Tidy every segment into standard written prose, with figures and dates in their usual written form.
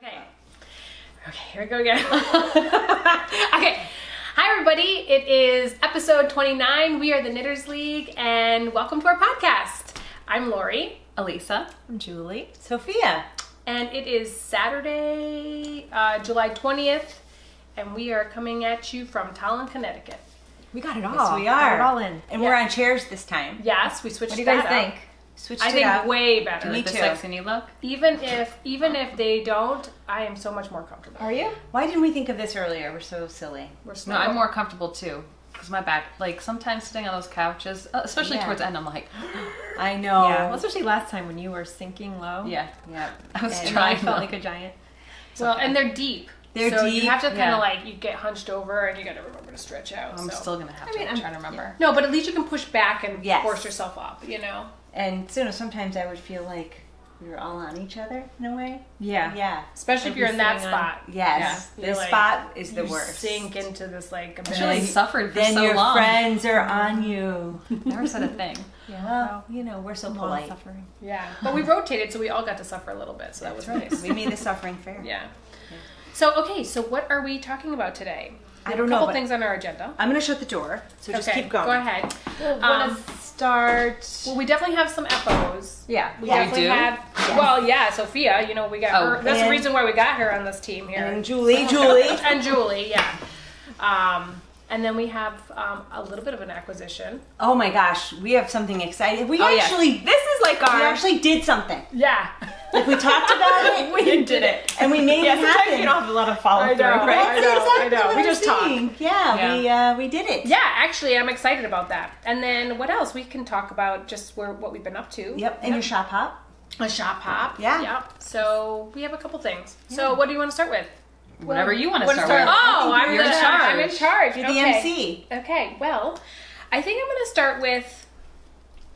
Okay, here we go again. Okay, hi everybody. It is episode 29. We are the Knitters League, and welcome to our podcast. I'm Laurie. Elissa. I'm Julie. Sophia. And it is Saturday, July 20th, and we are coming at you from Tallinn, Connecticut. We got it all. Yes, we Got are. it all in. And we're on chairs this time. Yes, we switched What do you guys that think? up. Switched I it think up. way better. Me The too. sexy new look. Even if they don't, I am so much more comfortable. Are you? Why didn't we think of this earlier? We're so silly. We're No, I'm more comfortable too. Because my back, like sometimes sitting on those couches, especially Yeah. towards the end, I'm like, I know. Yeah. Well, especially last time when you were sinking low. yeah. Yeah. I was And trying. I felt like a giant. Well, and they're deep. They're so deep, you have to kind yeah. of like, you get hunched over and you got to remember to stretch out. I'm so. still gonna have I to mean, I'm- try to remember. No, but at least you can push back and Yes. force yourself up, you know? And so sometimes I would feel like we were all on each other in a way. Yeah. Yeah. Especially if you're in that Focusing on- spot. Yes. Yeah. This You're like- spot is the You worst. sink into this like abyss. I really suffered for Then so your long. friends are on you. Never said a thing. Yeah. Well, you know, we're so Long polite. suffering. Yeah, but we rotated, so we all got to suffer a little bit, so that was nice. We made the suffering fair. Yeah. So so what are we talking about today? I We have don't a know, couple but- things on our agenda. I'm going to shut the door, so just Okay, keep going. Go ahead. Want to start? Well, we definitely have some FOs. Yeah. We Yeah, definitely we do? had. Well, yeah, Sophia. You know, we got Oh, her. That's the and- reason why we got her on this team here. And Julie. And Julie, yeah. And then we have a little bit of an acquisition. Oh my gosh, we have something exciting. We Oh, yeah. actually, This is like we our. actually did something. Yeah. Like we talked about it, we did it. and we made Yeah. it Sometimes happen. you don't have a lot of follow I through, know, right? I know, That's exactly I know. what We I'm just talk. saying. Yeah, we did it. Yeah, actually, I'm excited about that. And then what else? We can talk about just what we've been up to. Yep, and your shop hop. A shop hop. Yeah. Yep. So we have a couple things. So what do you want to start with? Whatever you want to Wanna start with. Oh, I'm You're in charge. I'm in charge. You're the Okay. MC. Okay. Well, I think I'm going to start with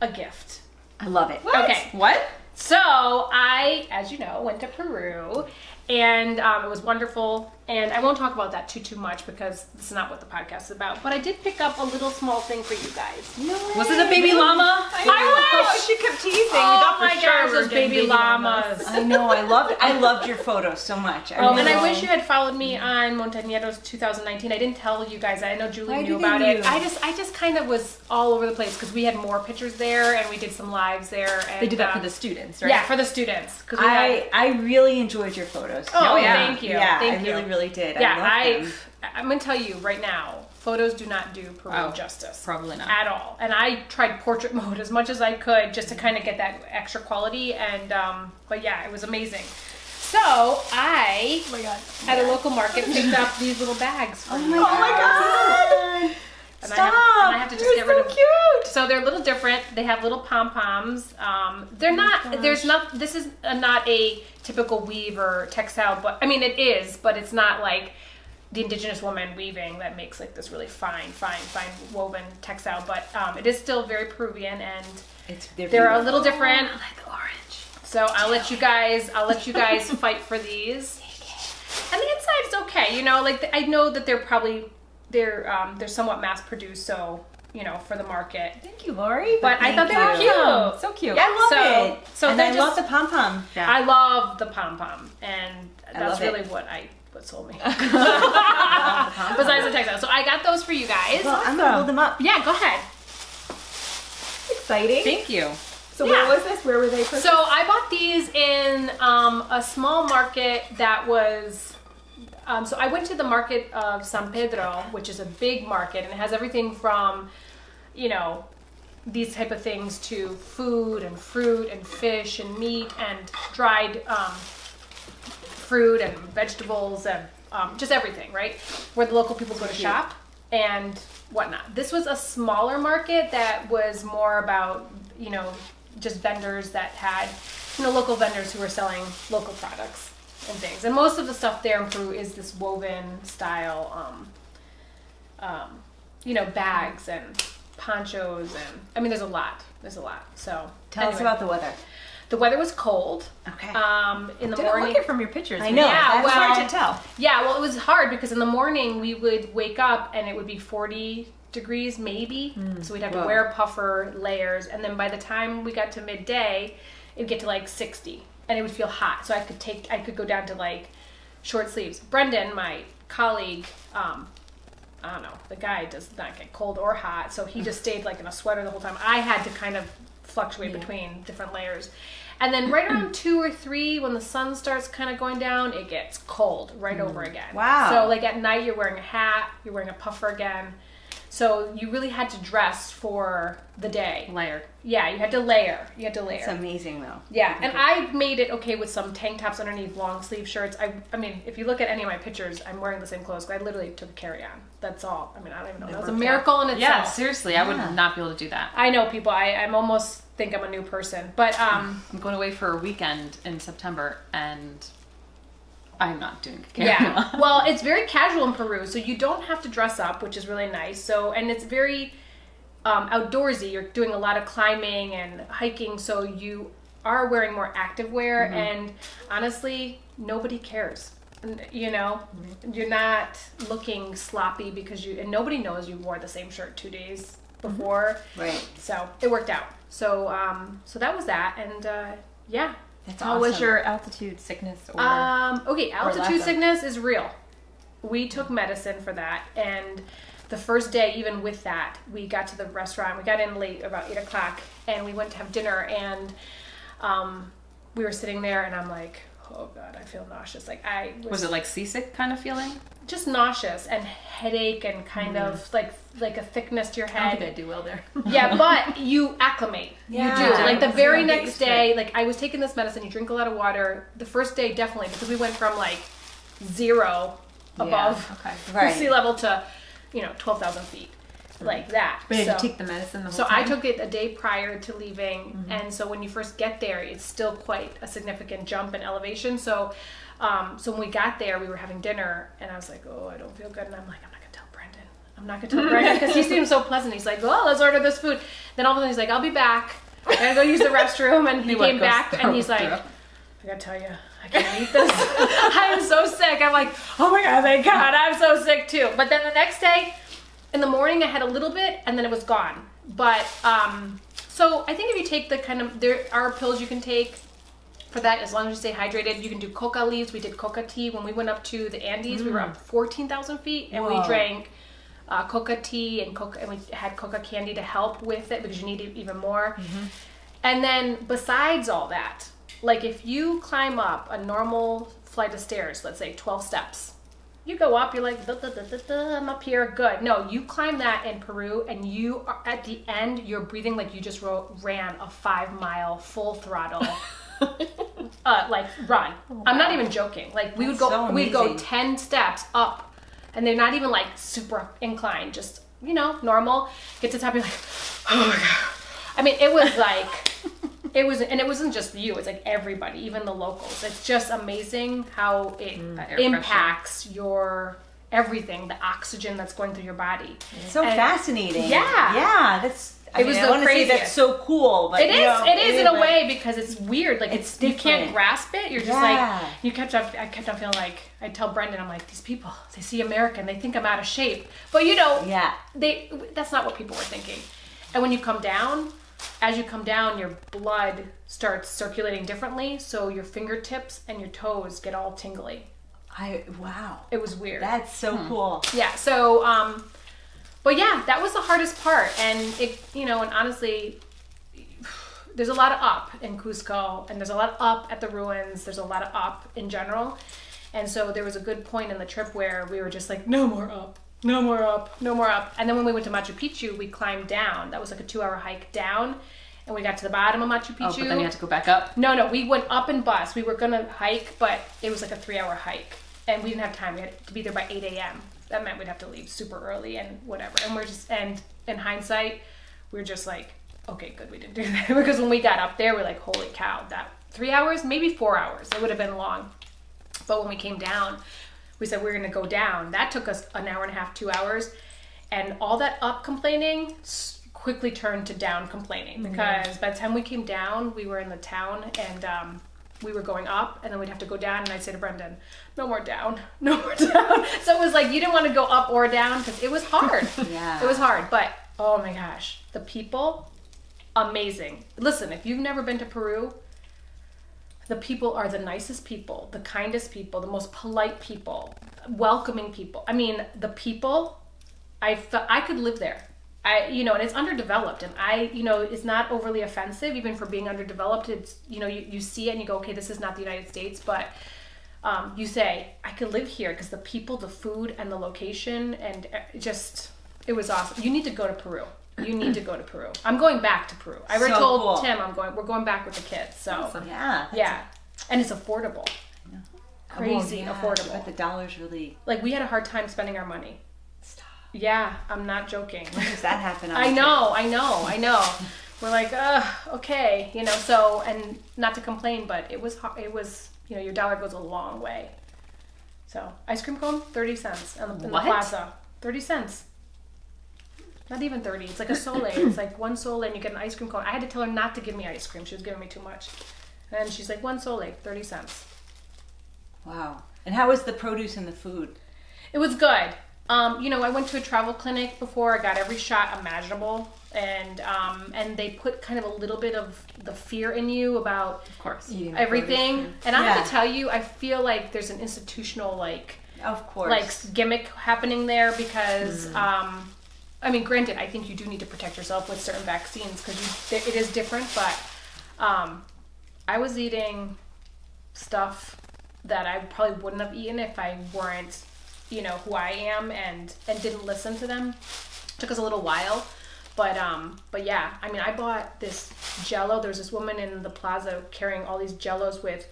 a gift. I love it. Okay. What? So I, as you know, went to Peru, and it was wonderful. And I won't talk about that too much because this is not what the podcast is about. But I did pick up a little small thing for you guys. Was it a baby llama? I wish. She kept teasing. We Oh thought for my sure gosh, we were those getting baby llamas. I know. I loved it. I loved your photos so much. Oh, and I really- wish you had followed me on Montañeros 2019. I didn't tell you guys. I know Julie Why knew didn't about it. you? I just kind of was all over the place because we had more pictures there and we did some lives there. And, They did that for the students, right? Yeah, for the students. 'Cause we had, I really enjoyed your photos. oh, yeah. thank you. Yeah, Thank I you. really did. Yeah, I loved them. I'm going to tell you right now, photos do not do Peru Oh, justice. probably not. At all. And I tried portrait mode as much as I could just to kind of get that extra quality. And, but yeah, it was amazing. So I, Oh my god. at a local market, picked up these little bags. For you. Oh my god! And Stop! I have to just You're get rid so of. cute. So they're a little different. They have little pom poms. They're not. There's not. This is not a typical weave or textile, but I mean it is, but it's not like the indigenous woman weaving that makes like this really fine woven textile. But it is still very Peruvian, and they're a little different. I like the orange. So I'll let you guys fight for these. And the inside is okay, you know. Like I know that they're somewhat mass produced, so you know for the market. Thank you, Laurie. But I thought they were Awesome. cute. So cute. Yeah, I love so, it. So and they're I just, love the pom pom. I love the pom pom, and that's love it. really what sold me. Besides the textile, so I got those for you guys. Well, I'm gonna hold them up. Yeah, go ahead. Exciting. Thank you. So Yeah. where was this? Where were they purchased? So I bought these in a small market that was. So I went to the market of San Pedro, which is a big market, and it has everything from, you know, these type of things to food and fruit and fish and meat and dried fruit and vegetables and just everything, right? Where the local people go to shop and whatnot. This was a smaller market that was more about, you know, just vendors that had, you know, local vendors who were selling local products and things. And most of the stuff there in Peru is this woven style, you know, bags and ponchos and, I mean, there's a lot. So Tell us anyway. about the weather. The weather was cold. Okay. In the Didn't morning. look it from your pictures. I know. Yeah, That's well, hard to tell. Yeah, well, it was hard because in the morning we would wake up and it would be 40 degrees maybe. So we'd have to Whoa. wear puffer layers. And then by the time we got to midday, it'd get to like 60. and it would feel hot. So I could go down to like short sleeves. Brendan, my colleague, I don't know, the guy does not get cold or hot, so he just stayed like in a sweater the whole time. I had to kind of fluctuate between different layers. And then right around 2 or 3, when the sun starts kind of going down, it gets cold right over again. Wow. So like at night, you're wearing a hat, you're wearing a puffer again. So you really had to dress for the day. Layered. Yeah, you had to layer. It's amazing though. Yeah, and I made it okay with some tank tops underneath, long sleeve shirts. I mean, if you look at any of my pictures, I'm wearing the same clothes. I literally took a carry-on. That's all. I mean, I don't even know. That was a miracle in itself. Yeah, seriously, I would not be able to do that. I know people. I'm almost think I'm a new person. But I'm going away for a weekend in September, and I'm not doing a carry-on. yeah. Well, it's very casual in Peru, so you don't have to dress up, which is really nice. So, and it's very outdoorsy. You're doing a lot of climbing and hiking, so you are wearing more active wear, and honestly, nobody cares. You know, you're not looking sloppy because and nobody knows you wore the same shirt 2 days before. Right. So it worked out. So so that was that, and yeah. That's How awesome. was your altitude sickness? Or Okay, lack altitude of? sickness is real. We took medicine for that, and the first day, even with that, we got to the restaurant. We got in late, about 8 o'clock, and we went to have dinner, and we were sitting there, and I'm like, oh God, I feel nauseous. Like I Was it like seasick kind of feeling? just nauseous and headache and kind of like a thickness to your I don't head. think I do well there. Yeah, but you acclimate. Yeah. You do. Like the very Yeah, get next used to day, like I was taking this medicine, you drink a lot of water. The first day, definitely, because we went from like 0 above Okay. Right. sea level to, 12,000 feet. Like that. But did So- you take the medicine the whole so time? I took it a day prior to leaving, and so when you first get there, it's still quite a significant jump in elevation. So, so when we got there, we were having dinner, and I was like, "Oh, I don't feel good," and I'm like, "I'm not gonna tell Brendan. I'm not gonna tell Brendan," because he seems so pleasant. He's like, "Well, let's order this food." Then all of a sudden, he's like, "I'll be back. I gotta go use the restroom," and he What came goes back, and he's like, through? "I gotta tell you, I can't eat this. I'm so sick." I'm like, "Oh my God, thank God, I'm so sick too." But then the next day, in the morning, I had a little bit, and then it was gone. But so I think if you take there are pills you can take for that as long as you stay hydrated. You can do coca leaves. We did coca tea when we went up to the Andes. We were up 14,000 feet, and we Whoa. drank coca tea and we had coca candy to help with it because you need it even more. And then besides all that, like if you climb up a normal flight of stairs, let's say 12 steps, you go up, you're like, I'm up here, good. No, you climb that in Peru, and you are at the end, you're breathing like you just ran a 5-mile full throttle like run. I'm not even joking. Like we'd go amazing. 10 steps up, and they're not even like super inclined, just normal. Get to the top, you're like, oh my God. I mean, it was like it wasn't just you, it's like everybody, even the locals. It's just amazing how it air impacts your everything, the oxygen that's going through your body. It's so fascinating. Yeah. Yeah, that's. I was mean, the I want to say craziest. that's so cool, but It is in a but- way, because it's weird. Like It's you can't different. grasp it. You're just Yeah. like I kept on feeling like I tell Brendan, I'm like, these people, they see American, they think I'm out of shape, but Yeah. that's not what people were thinking. And when you come down, as you come down, your blood starts circulating differently, so your fingertips and your toes get all tingly. Wow. It was weird. That's so cool. Yeah, so but yeah, that was the hardest part, and it and honestly, there's a lot of up in Cusco, and there's a lot of up at the ruins, there's a lot of up in general, and so there was a good point in the trip where we were just like, no more up, no more up, no more up. And then when we went to Machu Picchu, we climbed down. That was like a 2-hour hike down, and we got to the bottom of Machu Picchu. Oh, but then you had to go back up. No, we went up in bus. We were gonna hike, but it was like a 3-hour hike, and we didn't have time. We had to be there by 8 a.m. That meant we'd have to leave super early and whatever. And and in hindsight, we were just like, okay, good, we didn't do that. Because when we got up there, we're like, holy cow, that 3 hours, maybe 4 hours. It would have been long. But when we came down, we said we were gonna go down. That took us an hour and a half, 2 hours. And all that up complaining quickly turned to down complaining, because by the time we came down, we were in the town, and we were going up, and then we'd have to go down, and I'd say to Brendan, no more down, no more down. So it was like you didn't want to go up or down, because it was hard. Yeah. It was hard, but oh my gosh, the people, amazing. Listen, if you've never been to Peru, the people are the nicest people, the kindest people, the most polite people, welcoming people. I mean, the people, I felt I could live there. And it's underdeveloped, and it's not overly offensive, even for being underdeveloped. It's, you see it and you go, okay, this is not the United States, but you say, I could live here because the people, the food, and the location, and it was awesome. You need to go to Peru. You need to go to Peru. I'm going back to Peru. I already told Tim we're going back with the kids. So Awesome. Yeah. And it's affordable. Crazy affordable. But the dollar's really... Like, we had a hard time spending our money. Stop. Yeah, I'm not joking. When does that happen? I know. We're like, okay, so, and not to complain, but it was, your dollar goes a long way. So, ice cream cone, 30 cents in the plaza. 30 cents. Not even 30. It's like a sole. It's like one sole and you get an ice cream cone. I had to tell her not to give me ice cream. She was giving me too much. And she's like, one sole, 30 cents. Wow. And how was the produce and the food? It was good. I went to a travel clinic before. I got every shot imaginable. And they put kind of a little bit of the fear in you about, Of course. everything. And I have to tell you, I feel like there's an institutional, of course, gimmick happening there because, granted, I think you do need to protect yourself with certain vaccines because it is different, but I was eating stuff that I probably wouldn't have eaten if I weren't, who I am and didn't listen to them. It took us a little while, but yeah, I bought this Jell-O. There's this woman in the plaza carrying all these Jell-Os with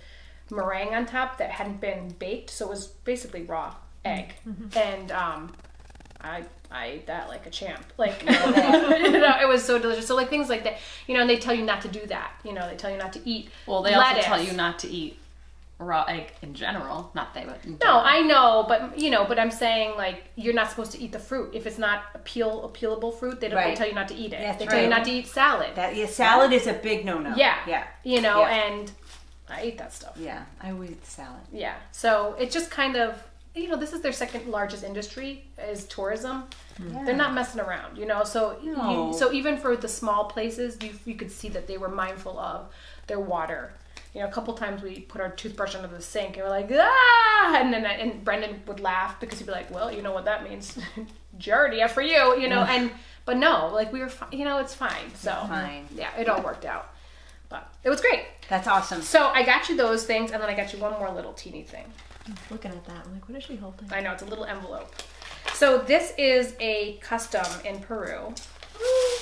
meringue on top that hadn't been baked, so it was basically raw egg, and I ate that like a champ. It was so delicious. So things like that, and they tell you not to do that. They tell you not to eat. Well, they lettuce. also tell you not to eat raw egg in general. Not they, but in No, general. I know, but I'm saying you're not supposed to eat the fruit if it's not peelable fruit. They tell you not to eat it. That's they tell you not to eat salad. Salad is a big no-no. Yeah. And I ate that stuff. Yeah, I would eat salad. Yeah. So it just kind of, this is their second largest industry is tourism. Yeah. They're not messing around, So No. so even for the small places, you could see that they were mindful of their water. A couple times we put our toothbrush under the sink and we're like, and then and Brendan would laugh because he'd be like, well, you know what that means, Giardia for you, but no, we were, it's fine. So Fine. yeah, it all worked out, but it was great. That's awesome. So I got you those things, and then I got you one more little teeny thing. Looking at that, I'm like, what is she holding? I know, it's a little envelope. So this is a custom in Peru.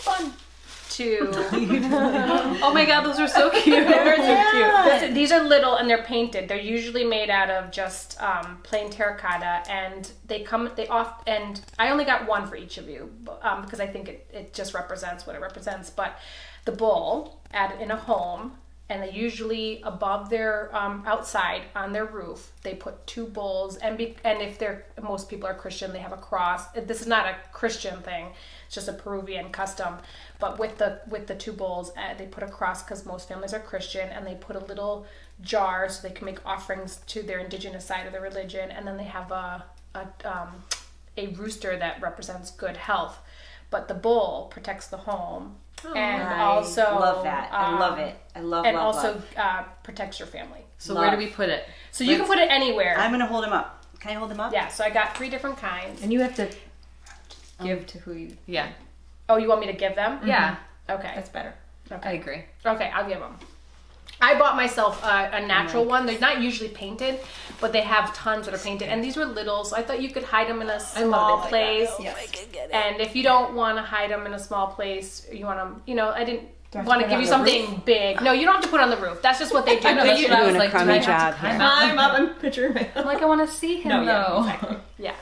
Fun. Oh my god, those are so cute. They're so cute. These are little and they're painted. They're usually made out of just plain terracotta, and and I only got one for each of you because I think it just represents what it represents. But the bull in a home, and they usually above their outside on their roof they put two bulls, and if most people are Christian, they have a cross. This is not a Christian thing, it's just a Peruvian custom. But with the two bulls, they put a cross because most families are Christian, and they put a little jar so they can make offerings to their indigenous side of the religion, and then they have a rooster that represents good health. But the bull protects the home. And also love that. I love it. I love and love, also love. Protects your family. So where do we put it? So you can put it anywhere. I'm gonna hold him up. Can I hold him up? Yeah. So I got 3 different kinds. And you have to give to who you... Yeah. Oh, you want me to give them? Yeah. Okay. That's better. Okay. I agree. Okay, I'll give them. I bought myself a natural one. They're not usually painted, but they have tons that are painted. And these were little, so I thought you could hide them in a small place. And if you don't want to hide them in a small place, you want them, I didn't want to give you something big. No, you don't have to put it on the roof. That's just what they do. I know, that's what I was doing a like, crummy do I have job to here. Climb up and picture him. I'm like, I want to see him No, yeah, though. exactly. Yeah.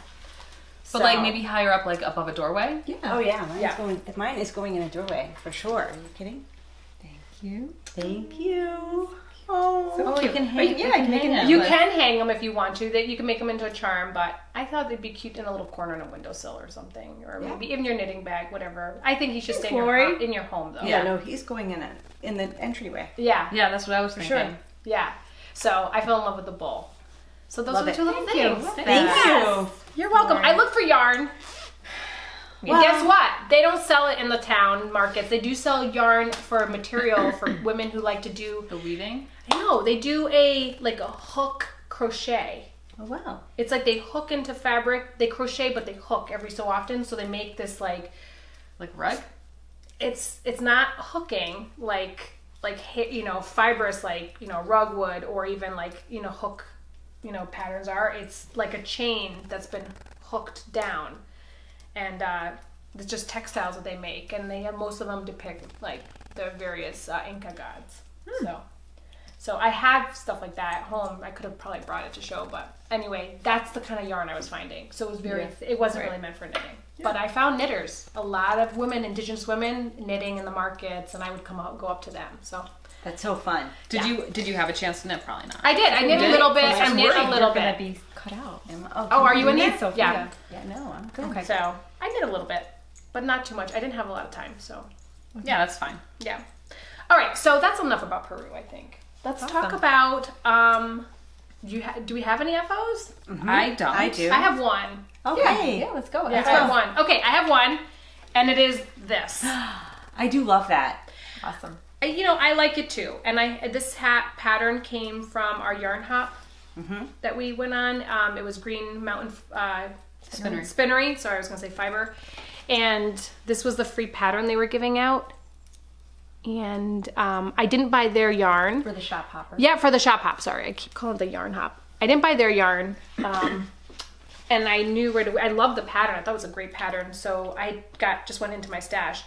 But maybe higher up, above a doorway? Yeah. Oh yeah, mine is going in a doorway for sure. Are you kidding? Thank you. Thank you. Oh, you can hang. Yeah, I can hang it. You can hang them if you want to. That you can make them into a charm, but I thought they'd be cute in a little corner in a windowsill or something, or maybe in your knitting bag, whatever. I think he should stay in your home though. Yeah, no, he's going in the entryway. Yeah. Yeah, that's what I was thinking. Sure. Yeah. So I fell in love with the bull. So those are the 2 little things. Thank you. You're welcome. I look for yarn. And guess what? They don't sell it in the town markets. They do sell yarn for material for women who like to do The weaving? I know, they do a hook crochet. Oh wow. It's like they hook into fabric, they crochet, but they hook every so often. So they make this Like rug? it's not hooking like fibrous rug wood or even hook patterns are. It's like a chain that's been hooked down, and it's just textiles that they make, and they have most of them depict like the various Inca gods. So I have stuff like that at home. I could have probably brought it to show, but anyway, that's the kind of yarn I was finding. So it was it wasn't really meant for knitting. Yeah. But I found knitters, a lot of women, indigenous women, knitting in the markets, and I would go up to them. So That's so fun. Did you have a chance to knit? Probably not. I did. I knit a little bit. I knit a little Gonna bit. be cut out. Oh, are you in there? Sophia. Yeah. Yeah, no, I'm good. Okay. So I knit a little bit, but not too much. I didn't have a lot of time, so Yeah, that's fine. yeah. All right. So that's enough about Peru, I think. Let's talk about. Do we have any FOs? Mm-hmm. I don't. I do. I have one. Okay. Yeah, let's go. Yeah, I have one. Okay, I have one, and it is this. I do love that. Awesome. I like it too. And this hat pattern came from our yarn hop that we went on. It was Green Mountain Spinnery. Sorry, I was going to say fiber. And this was the free pattern they were giving out. And I didn't buy their yarn. For the shop hopper. Yeah, for the shop hop. Sorry, I keep calling it the yarn hop. I didn't buy their yarn. And I knew right away. I loved the pattern. I thought it was a great pattern. So I just went into my stash.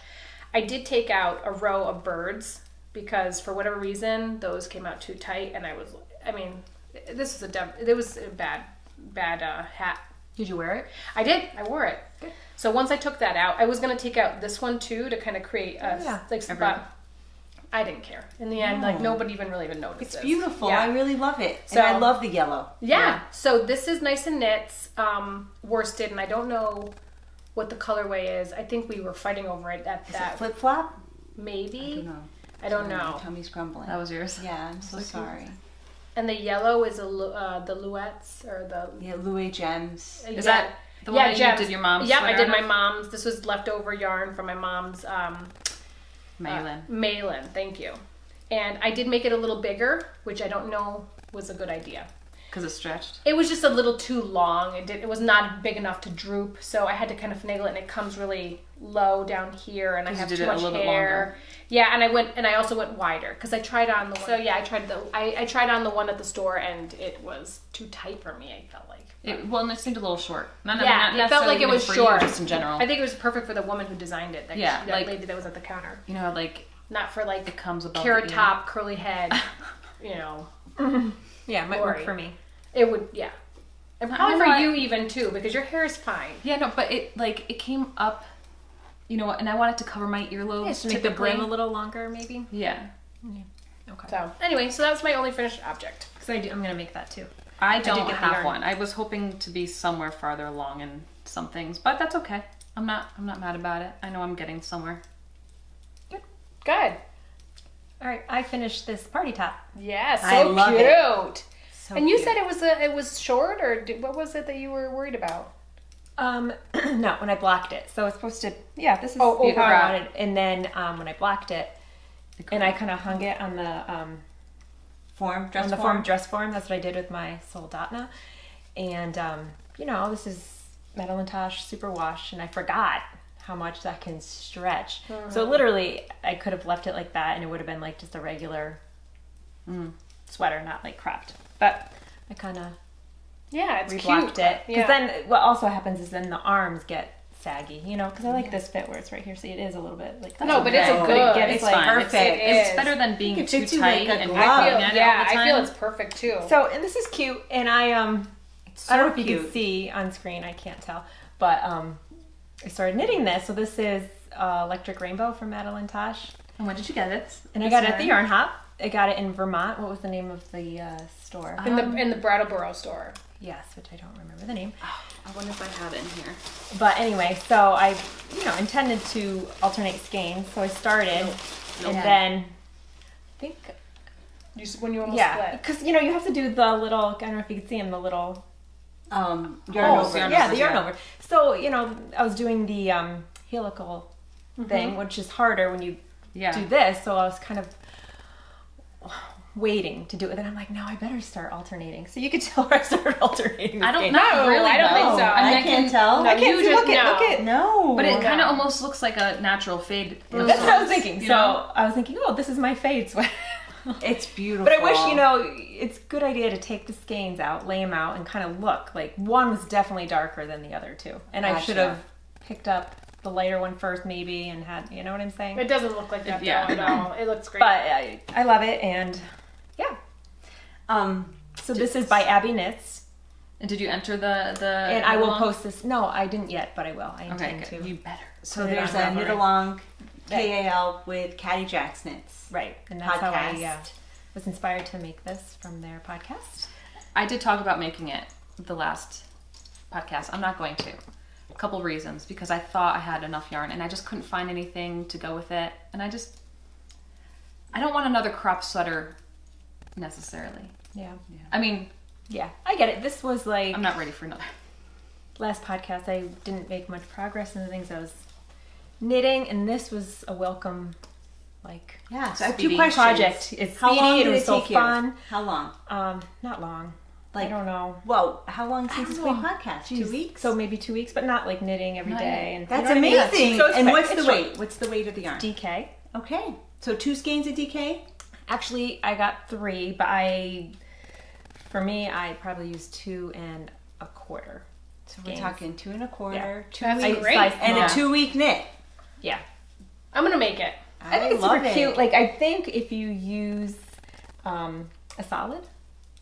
I did take out a row of birds because for whatever reason those came out too tight, and it was a bad hat. Did you wear it? I did. I wore it. Good. So once I took that out, I was gonna take out this one too to kind of create a spot. I didn't care. In the end, nobody even noticed. It's this. beautiful. Yeah. I really love it. So- And I love the yellow. Yeah. So this is nice and knits, worsted, and I don't know what the colorway is. I think we were fighting over it at Is that. it flip flop? Maybe. I don't I don't know. know. My tummy's grumbling. That was yours. Yeah, I'm so sorry. And the yellow is the Luettes or the. Yeah, Louis Gems. Is that the one that you gems. did your mom's Yep, I sweater did out my of? mom's. This was leftover yarn from my mom's. Malin. Malin, thank you. And I did make it a little bigger, which I don't know was a good idea. Because it stretched. It was just a little too long. It was not big enough to droop, so I had to kind of finagle it, and it comes really low down here, and I have you too did it a much little bit hair. longer. Yeah, and I also went wider because I tried on the one. So yeah, I tried on the one at the store, and it was too tight for me. I felt like. And it seemed a little short. Not It felt like it was for short. You, just in general. I think it was perfect for the woman who designed it. That lady that was at the counter. You know, like Not for like it comes above carrot the ear. top, curly head. Yeah, it might Lori. work for me. It would, yeah. And I probably know for I- you even too, because your hair is fine. Yeah, no, but it came up. You know what? And I wanted to cover my earlobes. Yeah, to make the typically. brim a little longer, maybe. Yeah. Okay. So anyway, so that's my only finished object. Because I'm gonna make that too. I don't get the have yarn. one. I was hoping to be somewhere farther along in some things, but that's okay. I'm not mad about it. I know I'm getting somewhere. Good. All right, I finished this party top. Yeah, so I love cute. it. So And you cute. said it was short, or what was it that you were worried about? No, when I blocked it. So it's supposed to, this is Oh, what I okay. wanted. And then when I blocked it, and I kind of hung it on the Form dress form. That's what I did with my Soldatna. And this is Metal and Tosh super wash, and I forgot how much that can stretch. So literally, I could have left it like that, and it would have been like just a regular sweater, not like cropped. But I kind of Yeah, it's reblocked cute. it. Because Yeah. then what also happens is then the arms get saggy, because I like this fit where it's right here. See, it is a little bit like No, but it's a Okay. good. But it gets It's like fine. perfect. It It's is. better than being It too fits you tight like a and glove. I looking feel, at it yeah, all the I time. feel it's perfect too. So, and this is cute, and I I don't know if you cute. can see on screen, I can't tell, but I started knitting this. So this is Electric Rainbow from Madeline Tosh, And when did you get it? and I got it at the Yarn Hop. I got it in Vermont. What was the name of the store? in the Brattleboro store. Yes, which I don't remember the name. I wonder if I have it in here. But anyway, so I, intended to alternate skeins. So I started, and then I think, When you almost split. because you have to do the little. I don't know if you can see them, the little. yarn Oh, over. yarn Yeah, over, the yarn yeah. over. So I was doing the helical thing, which is harder when you Yeah. do this. So I was kind of waiting to do it. Then I'm like, no, I better start alternating. So you could tell where I started alternating. I don't this know. No, Really, I don't think so. I mean, I can't tell. No, I can't you see. just- Look no. at. No. But it kind No. of almost looks like a natural fade. of That's what I was sorts, thinking. you So know? I was thinking, oh, this is my fade sweater. It's beautiful. But I wish, you know, it's a good idea to take the skeins out, lay them out, and kind of look. Like, one was definitely darker than the other two. And I Gotcha. should have picked up the lighter one first, maybe, and had, you know what I'm saying? It doesn't look like that Yeah. though at all. It looks great. But I love it, and yeah. Um, So this is by Abby Knits, And did you enter the? and I will along? post this. No, I didn't yet, but I will. I Okay, intend good. to. You better. so Put it there's on a Ravelry. knit along KAL with Caddy Jack's knits. Right, and that's how I Podcast. was inspired to make this from their podcast. I did talk about making it the last podcast. I'm not going to. A couple reasons. Because I thought I had enough yarn and I just couldn't find anything to go with it. And I don't want another crop sweater necessarily. Yeah. I mean, Yeah, I get it. This was like I'm not ready for another. last podcast. I didn't make much progress in the things I was knitting, and this was a welcome, like, Yeah. So I have two Speedy questions. project. It's How speedy. long It did was it so take you? fun. How long? Not long. Like- I don't know. Well, how long since it's don't been know. podcast? Jeez. 2 weeks. So maybe 2 weeks, but not like knitting every Not day. yet. And that's you know what I mean? amazing. So it's And quick. what's the It's weight? What's the weight of the yarn? DK. Okay. So 2 skeins of DK. Actually, I got 3, but for me, I probably used 2 1/4. So we're talking 2 1/4, Yeah. 2 That's weeks, great. and Yeah. a 2-week knit. Yeah. I'm gonna make it. I think it's love super it. cute. Like, I think if you use a solid,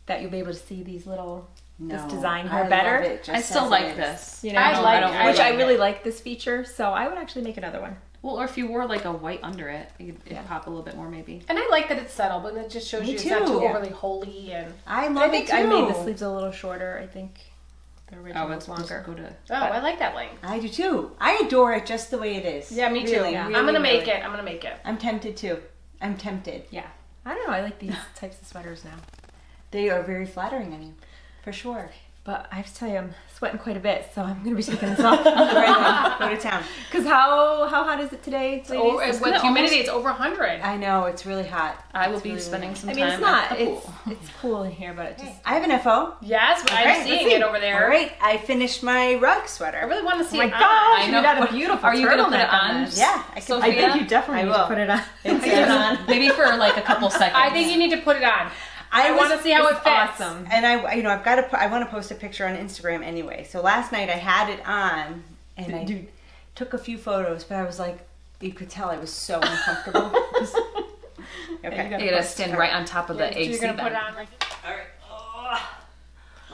that you'll be able to see these little, this design here I better. love it just I still as like it is. this. You know, I like- I which like I really it. like this feature, so I would actually make another one. Well, or if you wore like a white under it, it'd Yeah. pop a little bit more maybe. And I like that it's subtle, but it just shows Me you it's not too. too Yeah. overly holy and I I love think it too. I made the sleeves a little shorter. I think the original was let's longer. go to. oh, I like that length. I do too. I adore it just the way it is. Yeah, me too. Really, Yeah. really, I'm gonna make really. it. I'm gonna make it. I'm tempted too. I'm tempted. Yeah. I don't know. I like these types of sweaters now. They are very flattering on you, for sure. But I have to tell you, I'm sweating quite a bit, so I'm going to be taking this off. Right, go to town. Because how hot is it today, ladies? Oh, It's with gonna humidity, it's over 100. I know it's really hot. I will It's be really, spending really some I time mean, it's not. at the It's pool. it's cool in here, but it just. I have an FO. Yes, Okay, I'm let's seeing see. it over there. All right, I finished my rug I sweater. really want to see Oh my it gosh, on. you got a beautiful Are you gonna put it turtleneck on? this. Yeah, I can. Sophia? I think you definitely I need to will. put it on. It's on. Maybe for like a couple seconds. I think you need to put it on. I was- want to see how it It's fits. awesome. And I've got to. I want to post a picture on Instagram anyway. So last night I had it on, and I took a few photos, but I was like, you could tell I was so uncomfortable. Okay. You gotta stand right on top of the AC. You're gonna put it then. on like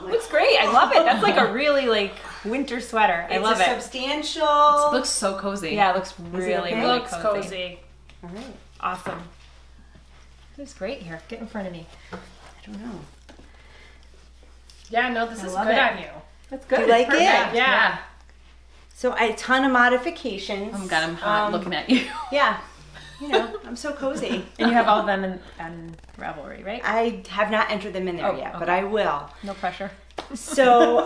Looks great. I love it. That's like a really like winter sweater. I love it's it. substantial. It looks so cozy. Yeah, it looks really, okay? really looks cozy. All right. Awesome. Looks great here. Get in front of me. I don't know. Yeah, no, this is love good it. on you. That's good. Do you like it? Yeah. Yeah. So a ton of modifications. Oh God, I'm hot looking at you. Yeah. You know, I'm so cozy. And you have all of them in Ravelry, right? I have not entered them in there Oh, yet, okay. but I will. No pressure. So,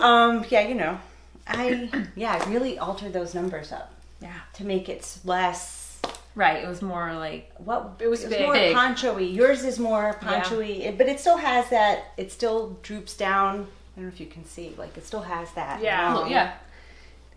yeah, you know, I really altered those numbers up Yeah. to make it less. Right. It was more like It was big. more Big. poncho-y. Yours is more poncho-y, but it still has that. It still droops down. I don't know if you can see. Like it still has that. Yeah. Oh, yeah.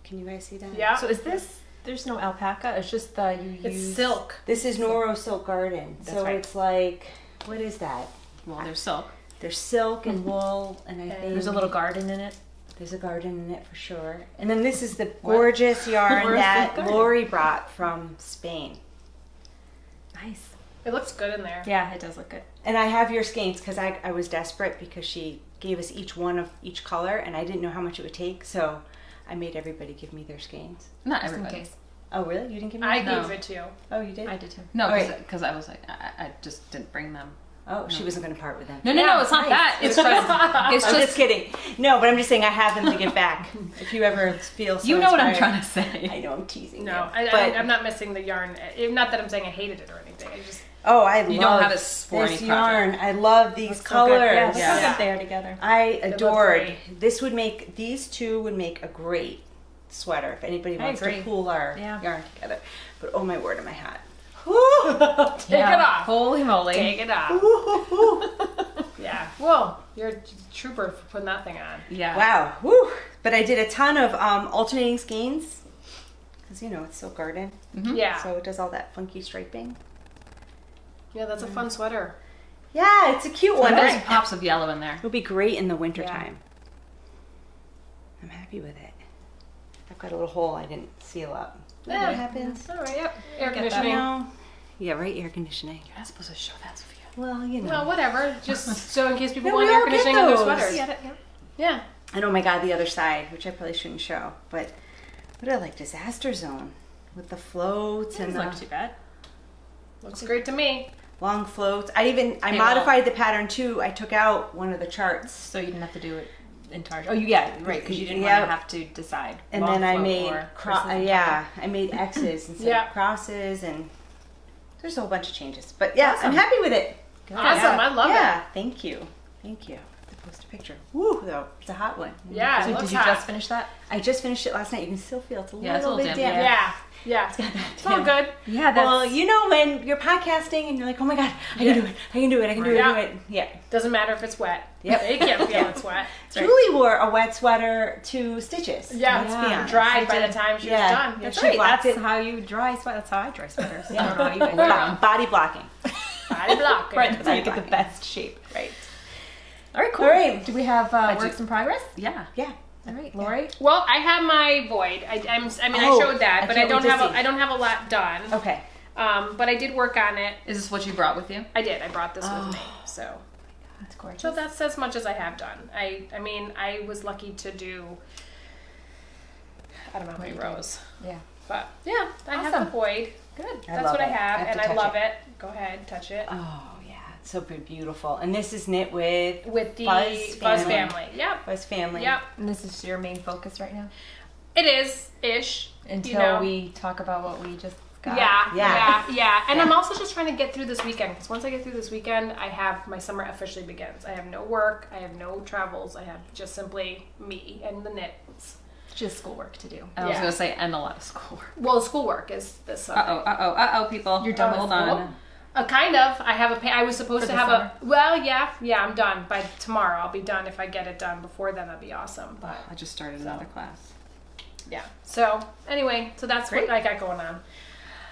Can you guys see that? Yeah. So is this? There's no alpaca. It's just the you It's use silk. This is Noro Silk Garden. That's So right. it's like, what is that? Well, there's silk. There's silk and wool, and I think There's a little garden in it. there's a garden in it for sure. And then this is the gorgeous yarn Where's that the garden? Laurie brought from Spain. Nice. It looks good in there. Yeah, it does look good. And I have your skeins because I was desperate because she gave us each one of each color, and I didn't know how much it would take, so I made everybody give me their skeins. Not Just in everybody. case. Oh, really? You didn't give me? I yours? gave it to you. Oh, you did? I did too. No, Alright. because I was like, I just didn't bring them. Oh, she wasn't going to part with them. No, no, it's not that. It's just, it's I'm just just, kidding. No, but I'm just saying I have them to give back. If you ever feel so you know what I'm inspired. trying to say. I know I'm teasing No, you. but, I'm not missing the yarn. Not that I'm saying I hated it or anything. I just oh, I You love don't have it for this any yarn. I love these Looks so colors. good. Yeah, look Yeah. how good they are together. I look adored. great. This would make these two would make a great sweater if anybody I wants agree. to pool our Yeah. yarn together. But oh my word, am I hot? Take it off. Holy moly. Take it off. Yeah. Whoa, you're a trooper for putting that thing on. Yeah. Wow. Woo. But I did a ton of alternating skeins because it's silk garden, Yeah. so it does all that funky striping. Yeah, that's a fun sweater. Yeah, it's a cute one. There's pops of yellow in there. It'll be great in the wintertime. I'm happy with it. I've got a little hole I didn't seal up. Yeah. What happens? All right. Yep. Air that. conditioning. Yeah, right. Air conditioning. You're not supposed to show that, Sophia. Well, Well, whatever. Just so in case people No, want we air all get conditioning on their those. sweaters. Yeah. Yeah. And oh my God, the other side, which I probably shouldn't show, but what a disaster zone with the floats and Doesn't the look too bad. Looks great to me. long floats. I Hey, modified the pattern too. I took out one of the charts. So you didn't have to do it in charge. Oh, right, because you didn't Yep. want to have to decide. And long then I float made or versus I made X's instead Yeah. of crosses, and there's a whole bunch of changes. But yeah, Awesome. I'm happy with it. Awesome. Yeah. I love Yeah, thank you. To post a picture. Woo, though it's a hot one. it. Yeah. So it looks did you hot. just finish that? I just finished it last night. You can still feel it's a Yeah, it's a little little bit damp, damp. Yeah. It's all good. Yeah, Well, when you're podcasting and you're like, oh my God, I can do it. I can do it. I can do it. Yeah. I can do it. Yeah. Doesn't matter if it's wet. Yep. You can't feel it's wet. Julie wore a wet sweater to stitches. Yeah. Let's be honest. Dried by the time she was Yeah. done. Yeah, That's she right. blocked That's it. how you dry sweat. That's how I dry sweaters. I Yeah. don't know how you guys do. Body blocking. Body block. Right, that's how you get the best shape. Right. All right, cool. All right. Do we have works in progress? Yeah. Yeah. All right, Laurie. Well, I have my void. I Oh, showed that, I but I can't don't wait to have see. I don't have a lot done. Okay. But I did work on it. Is this what you brought with you? I did. I brought this with me. So That's gorgeous. So that's as much as I have done. I mean, I was lucky to do, I don't know how many rows. Yeah. But yeah, I have Awesome. the void. Good. That's love what I it. have, I have and to I touch love it. it. Go ahead, touch it. Oh yeah, it's so beautiful. And this is knit with With the Buzz Buzz family. family. Yep. Buzz family. Yep. And this is your main focus right now? It is ish. Until we talk about what we just got. Yeah. And I'm also just trying to get through this weekend, because once I get through this weekend, I have my summer officially begins. I have no work, I have no travels, I have just simply me and the knits. Just schoolwork to do. I was Yeah. going to say, and a lot of schoolwork. Well, schoolwork is this summer. Uh-oh, people. You're done with Hold on. school? Kind of. I have I was supposed For to the have summer? yeah, I'm done by tomorrow. I'll be done. If I get it done before then, that'd be awesome. But I just started another class. yeah. So anyway, so that's what I got going on.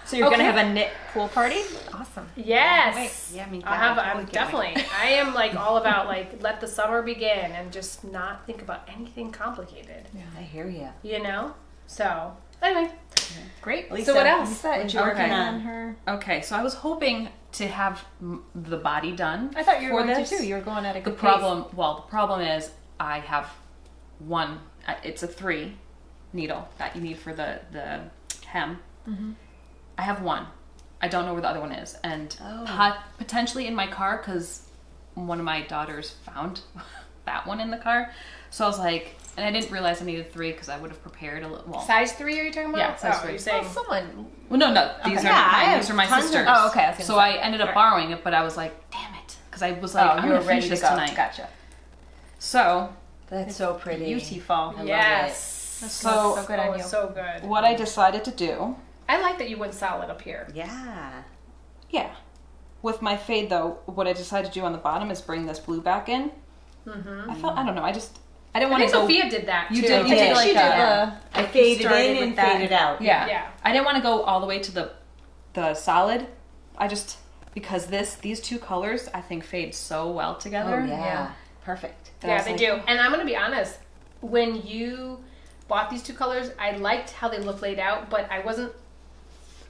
So you're going to Okay. have a knit pool party? Awesome. Yes. Yeah, me too. I'm definitely. I am all about let the summer begin and just not think about anything complicated. I hear you. So anyway, Great. Lisa, what else? Lisa, what is you you working working on? on her? Okay, so I was hoping to have the body done. I thought you were for going this. to too. You were going at a The good problem is I have one. It's a 3 needle that you need for the hem. Mm-hmm. I have one. I don't know where the other one is, and potentially in my car because one of my daughters found that one in the car. So I was like, and I didn't realize I needed 3 because I would have prepared a little. Well, size 3 are you talking about? Yeah, size oh, 3. You're saying Oh, someone. well, no, these are Yeah, I mine. have These are my tons of- sisters. Oh, okay, I was gonna So say. I ended up borrowing it, but I was like, damn it, because I was like, I'm you were gonna ready finish to this go. tonight. Gotcha. So That's so pretty. Beautiful. yes. So good on you. So good. what I decided to do, I like that you went solid up here. Yeah. with my fade though, what I decided to do on the bottom is bring this blue back in. Mm-hmm. I don't know, I didn't I want think to go. Sophia did that You too. did- You did. Like She did. I faded started in with and that. faded out. Yeah. Yeah. I didn't want to go all the way to the solid. I just, because these two colors I think fade so well together. Oh yeah. Yeah. Perfect. that I Yeah, was they like, do. And I'm going to be honest. When you bought these two colors, I liked how they look laid out, but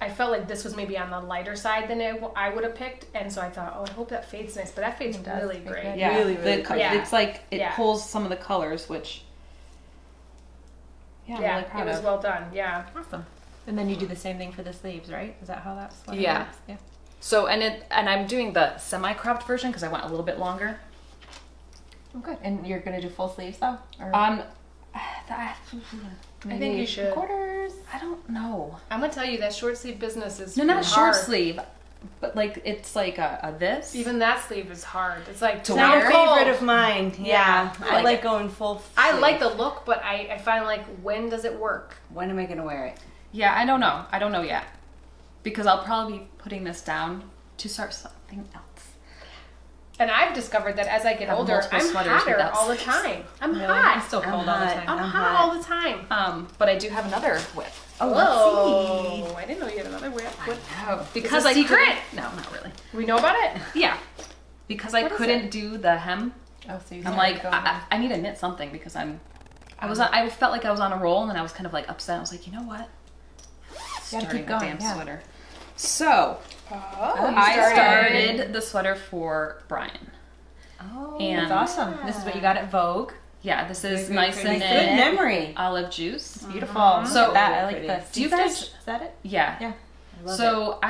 I felt like this was maybe on the lighter side than I would have picked. And so I thought, I hope that fades nice. But that fades It does really fade great. good. Yeah, Really, really the, Yeah. it's like it Yeah. pulls some of the colors, which I'm Yeah, really proud it was of. well done. Yeah. Awesome. And then you do the same thing for the sleeves, right? Is that how that's what it Yeah. works? Yeah. So and I'm doing the semi-cropped version because I went a little bit longer. Oh, good. And you're gonna do full sleeves though? Or I think you should. Quarters. I don't know. I'm going to tell you that short sleeve business is No, not hard. short sleeve, but like it's like a this. Even that sleeve is hard. It's like To Not a wear? favorite of mine. Yeah. Yeah. I like going full. I sleeve. like the look, but I find when does it work? When am I gonna wear it? Yeah, I don't know. I don't know yet. because I'll probably be putting this down to start something else. And I've discovered that as I get older, multiple I'm sweaters hotter without all the sleeves. time. I'm Really? hot. I'm still I'm cold all the hot. time. I'm I'm hot hot. all the time. But I do have another whip. Oh, Whoa! I didn't know you had another whip. Because It's a I secret? couldn't. No, not really. We know about it. Yeah. Because I What is couldn't it? do the hem. Oh, so you I'm like, I need to knit something because I felt like I was on a roll and I was kind of like upset. I was like, you know what? gotta keep Starting a going, damn yeah. sweater. So Oh, I started the sweater for Brian. Oh, And- that's awesome. This is what you got at Vogue. Yeah, this is Very nice pretty. and Good knit. memory. Olive juice. Beautiful. So- Look at that. I Pretty. like the Do you seam guys- stitch. Is that it? Yeah. Yeah. I love it. So I'm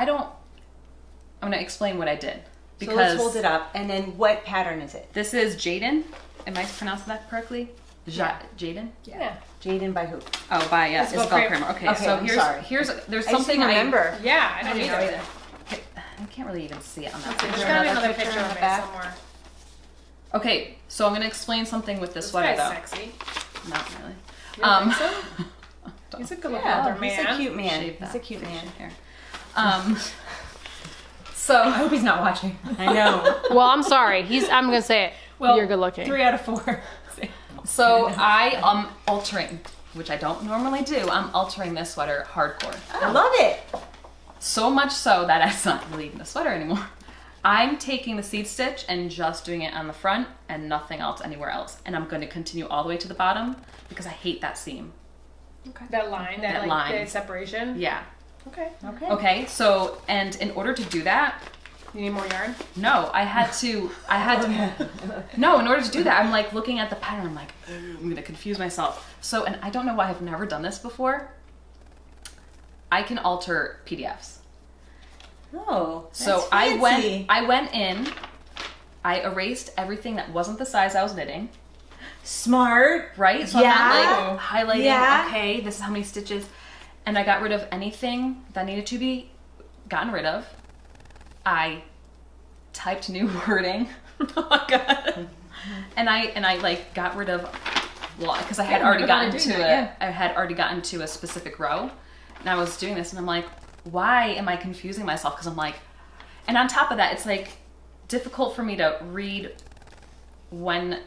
gonna explain what I did So because let's hold it up, and then what pattern is it? this is Jaden. Am I pronouncing that correctly? Jaden. Yeah. Jaden by who? Oh, by Isabel Isabel Kramer. Kramer. Okay, Okay, so I'm sorry. there's I just something didn't remember. Yeah, I don't didn't know either. either. I can't really even see it on that. Let's see, picture. there's gotta be another another picture picture on of the it back? somewhere. Okay, so I'm gonna explain something with this This sweater guy's though. sexy. Not really. You don't think so? He's a good looking older He's a man. cute man. Shave He's that a cute man. facial hair. So I hope he's not watching. I know. Well, I'm sorry. I'm gonna say it. Well, You're good looking. 3 out of 4. So I am altering, which I don't normally do. I'm altering this sweater hardcore. I love it. So much so that it's not really even a sweater anymore. I'm taking the seed stitch and just doing it on the front and nothing else anywhere else. And I'm going to continue all the way to the bottom because I hate that seam. That line, that That like line. the separation. Yeah. Okay. Okay. Okay, so, and in order to do that, You need more yarn? no, I had to, no, in order to do that, I'm like looking at the pattern, I'm like, I'm gonna confuse myself. So, and I don't know why I've never done this before. I can alter PDFs. Oh, So that's I fancy. went in, I erased everything that wasn't the size I was knitting, Smart. right? So Yeah. I'm not like highlighting, Yeah. okay, this is how many stitches. And I got rid of anything that needed to be gotten rid of. I typed new wording. Oh my god. And I like got rid of, well, because I had Yeah, already never gotten thought of to doing it. that, I had already gotten to a specific row, and I was doing this, and I'm like, why am I confusing myself? Because I'm like, and on top of that, it's like difficult for me to read when,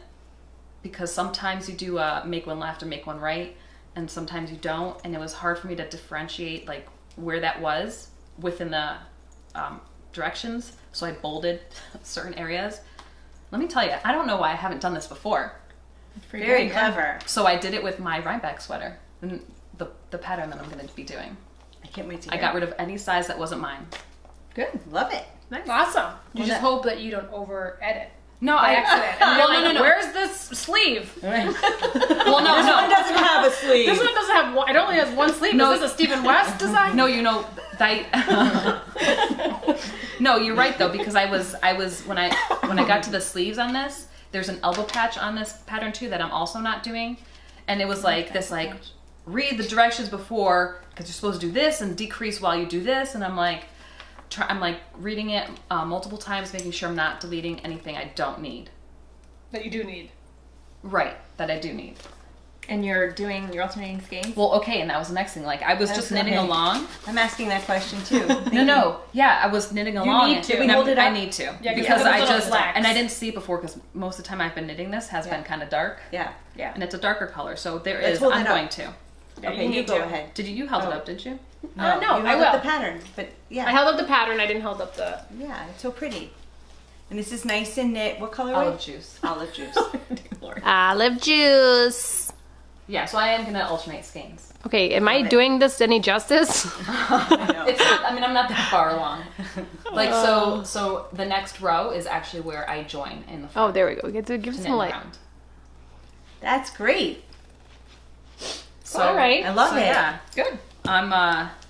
because sometimes you do make one left and make one right, and sometimes you don't, and it was hard for me to differentiate like where that was within the directions, so I bolded certain areas. Let me tell you, I don't know why I haven't done this before. Very clever. So I did it with my Rhinebeck sweater, and the pattern that I'm going to be doing. I can't wait to I hear. got rid of any size that wasn't mine. Good. Love it. Awesome. You Well, just that- hope that you don't over edit No, by I accident. And you're no, like, no. where's this sleeve? Right. Well, no, This one no, doesn't have a sleeve. This one doesn't have one. It only has one sleeve. No. Is this a Stephen West design? no. You know, no, you're right though, because I was when I got to the sleeves on this, there's an elbow patch on this pattern too that I'm also not doing, and it was like this like read the directions before because you're supposed to do this and decrease while you do this, and I'm like reading it multiple times, making sure I'm not deleting anything I don't need. That you do need. Right, that I do need. And you're alternating skeins? Well, okay, and that was the next thing. Like I was just knitting okay. along. I'm asking that question too. No, yeah, I was knitting along. need to. and Did we hold it I up? need to. Yeah, because it was I little just flecks. and I didn't see it before because most of the time I've been knitting this has been kind of dark. Yeah. Yeah. And it's a darker color, so there Let's is. hold I'm it up. going to. Yeah, Okay, you need go to. ahead. Did you held it Oh. up? Did you? No, you I held will. up the pattern, but yeah. I held up the pattern. I didn't hold up the. Yeah, it's so pretty. And this is nice and knit. What color? Olive juice. Olive juice. Olive juice. Yeah, so I am gonna alternate skeins. Okay, am I it. doing this any justice? It's not, I mean, I'm not that far along. Like so the next row is actually where I join in the front. Oh, there we go. We get to give to knit some light. around. That's great. So All right. I love so, it. Yeah, Good. I'm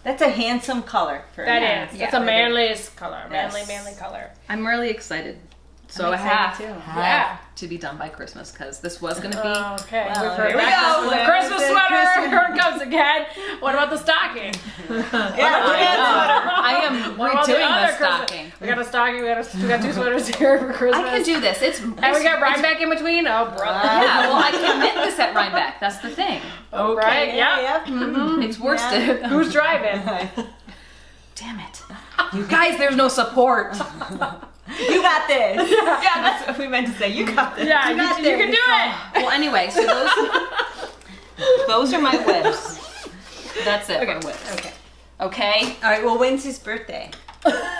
That's a handsome color. For That a is. That's a manliest color. Yes. Manly color. I'm really excited. So I'm I have, excited too. Yeah. to be done by Christmas because this was gonna be. Okay. Well, We've heard here we that. go. The Christmas There's sweater. Christmas. Here it comes again. What about the stocking? I am What about redoing other the Christmas- stocking. We got a stocking. We got two sweaters here for Christmas. I can do this. It's And we got Rhinebeck in between. Oh, brother. yeah. Well, I can knit this at Rhinebeck. That's the thing. Right? Yeah. Yep. It's worsted. Who's driving? Damn it. You guys, there's no support. You got this. Yeah, that's what we meant to say. You got this. Yeah, You got you this. can do it. Well, anyway, so those are my whips. That's it for whips. Okay. Okay? All right, well, when's his birthday?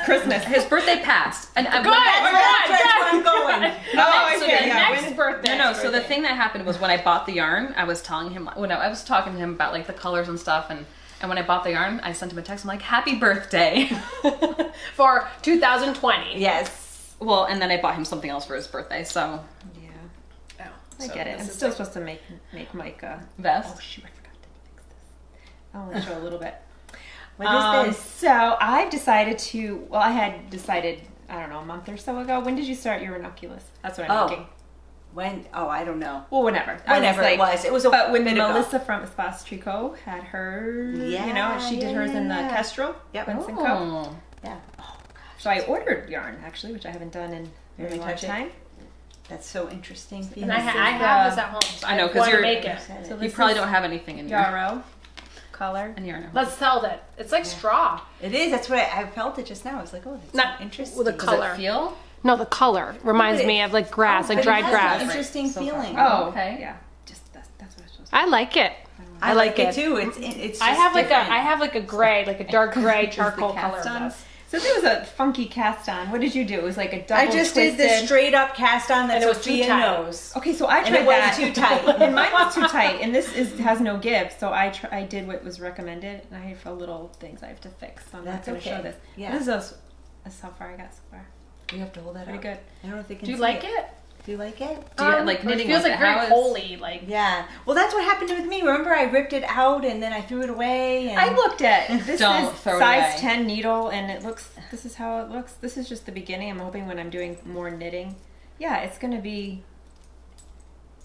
Christmas. His birthday passed. And Good. That's where I'm going. Oh, so okay. the Next birthday. No, so the thing that happened was when I bought the yarn, I was telling him, I was talking to him about like the colors and stuff, and when I bought the yarn, I sent him a text. I'm like, "Happy birthday!" For 2020. Yes. Well, and then I bought him something else for his birthday. So Yeah. Oh, I so get it. this I'm is still like- supposed to make Mike a vest. Oh shoot, I forgot to fix this. I'll only show a little bit. What is this? So I've decided to. Well, I had decided. I don't know, a month or so ago. When did you start your ranunculus? That's what I'm making. When? Oh, I don't know. Well, whenever. Whenever it was. It was a But when bit ago. Melissa from Espace Tricot had her, she did hers in the Kestrel. Yep. Quince and Co. Oh. Yeah. So I ordered yarn actually, which I haven't done in a Very very long much it. time. That's so interesting. And I This is have the- this at home. So I know, 'cause want to you're- make it. So You this probably is don't have anything in your yarrow color. yarn. Let's tell it. It's like straw. It is. That's what I felt it just now. I was like, oh, that's Not so interesting. with a Does color. it feel? No, the color reminds But it- me of like grass, like But it dried has grass. an interesting So far. feeling. Oh, okay. Yeah, just that's what I was supposed to. I like it. I like like it it. too. It's. I just have different. like a gray, like a dark gray charcoal color. cast of on. this. So there was a funky cast on. What did you do? It was like a double I just did the twisted- straight up cast on that And it was too Sophia tight. knows. Okay, so I And tried it was that. too tight. And mine was too tight, and this has no give. So I did what was recommended, and I have a little things I have to fix. So I'm That's not going to okay. show this. Yeah. That's how far I got so far. You have to hold that Pretty up. good. I don't know if they can Do you see like it? Do you like it? Do you like knitting? It feels like very how is- holy. Like Yeah. Well, that's what happened with me. Remember, I ripped it out and then I threw it away. And I looked at this Don't is throw it size away. 10 needle, and it looks. This is how it looks. This is just the beginning. I'm hoping when I'm doing more knitting, yeah, it's going to be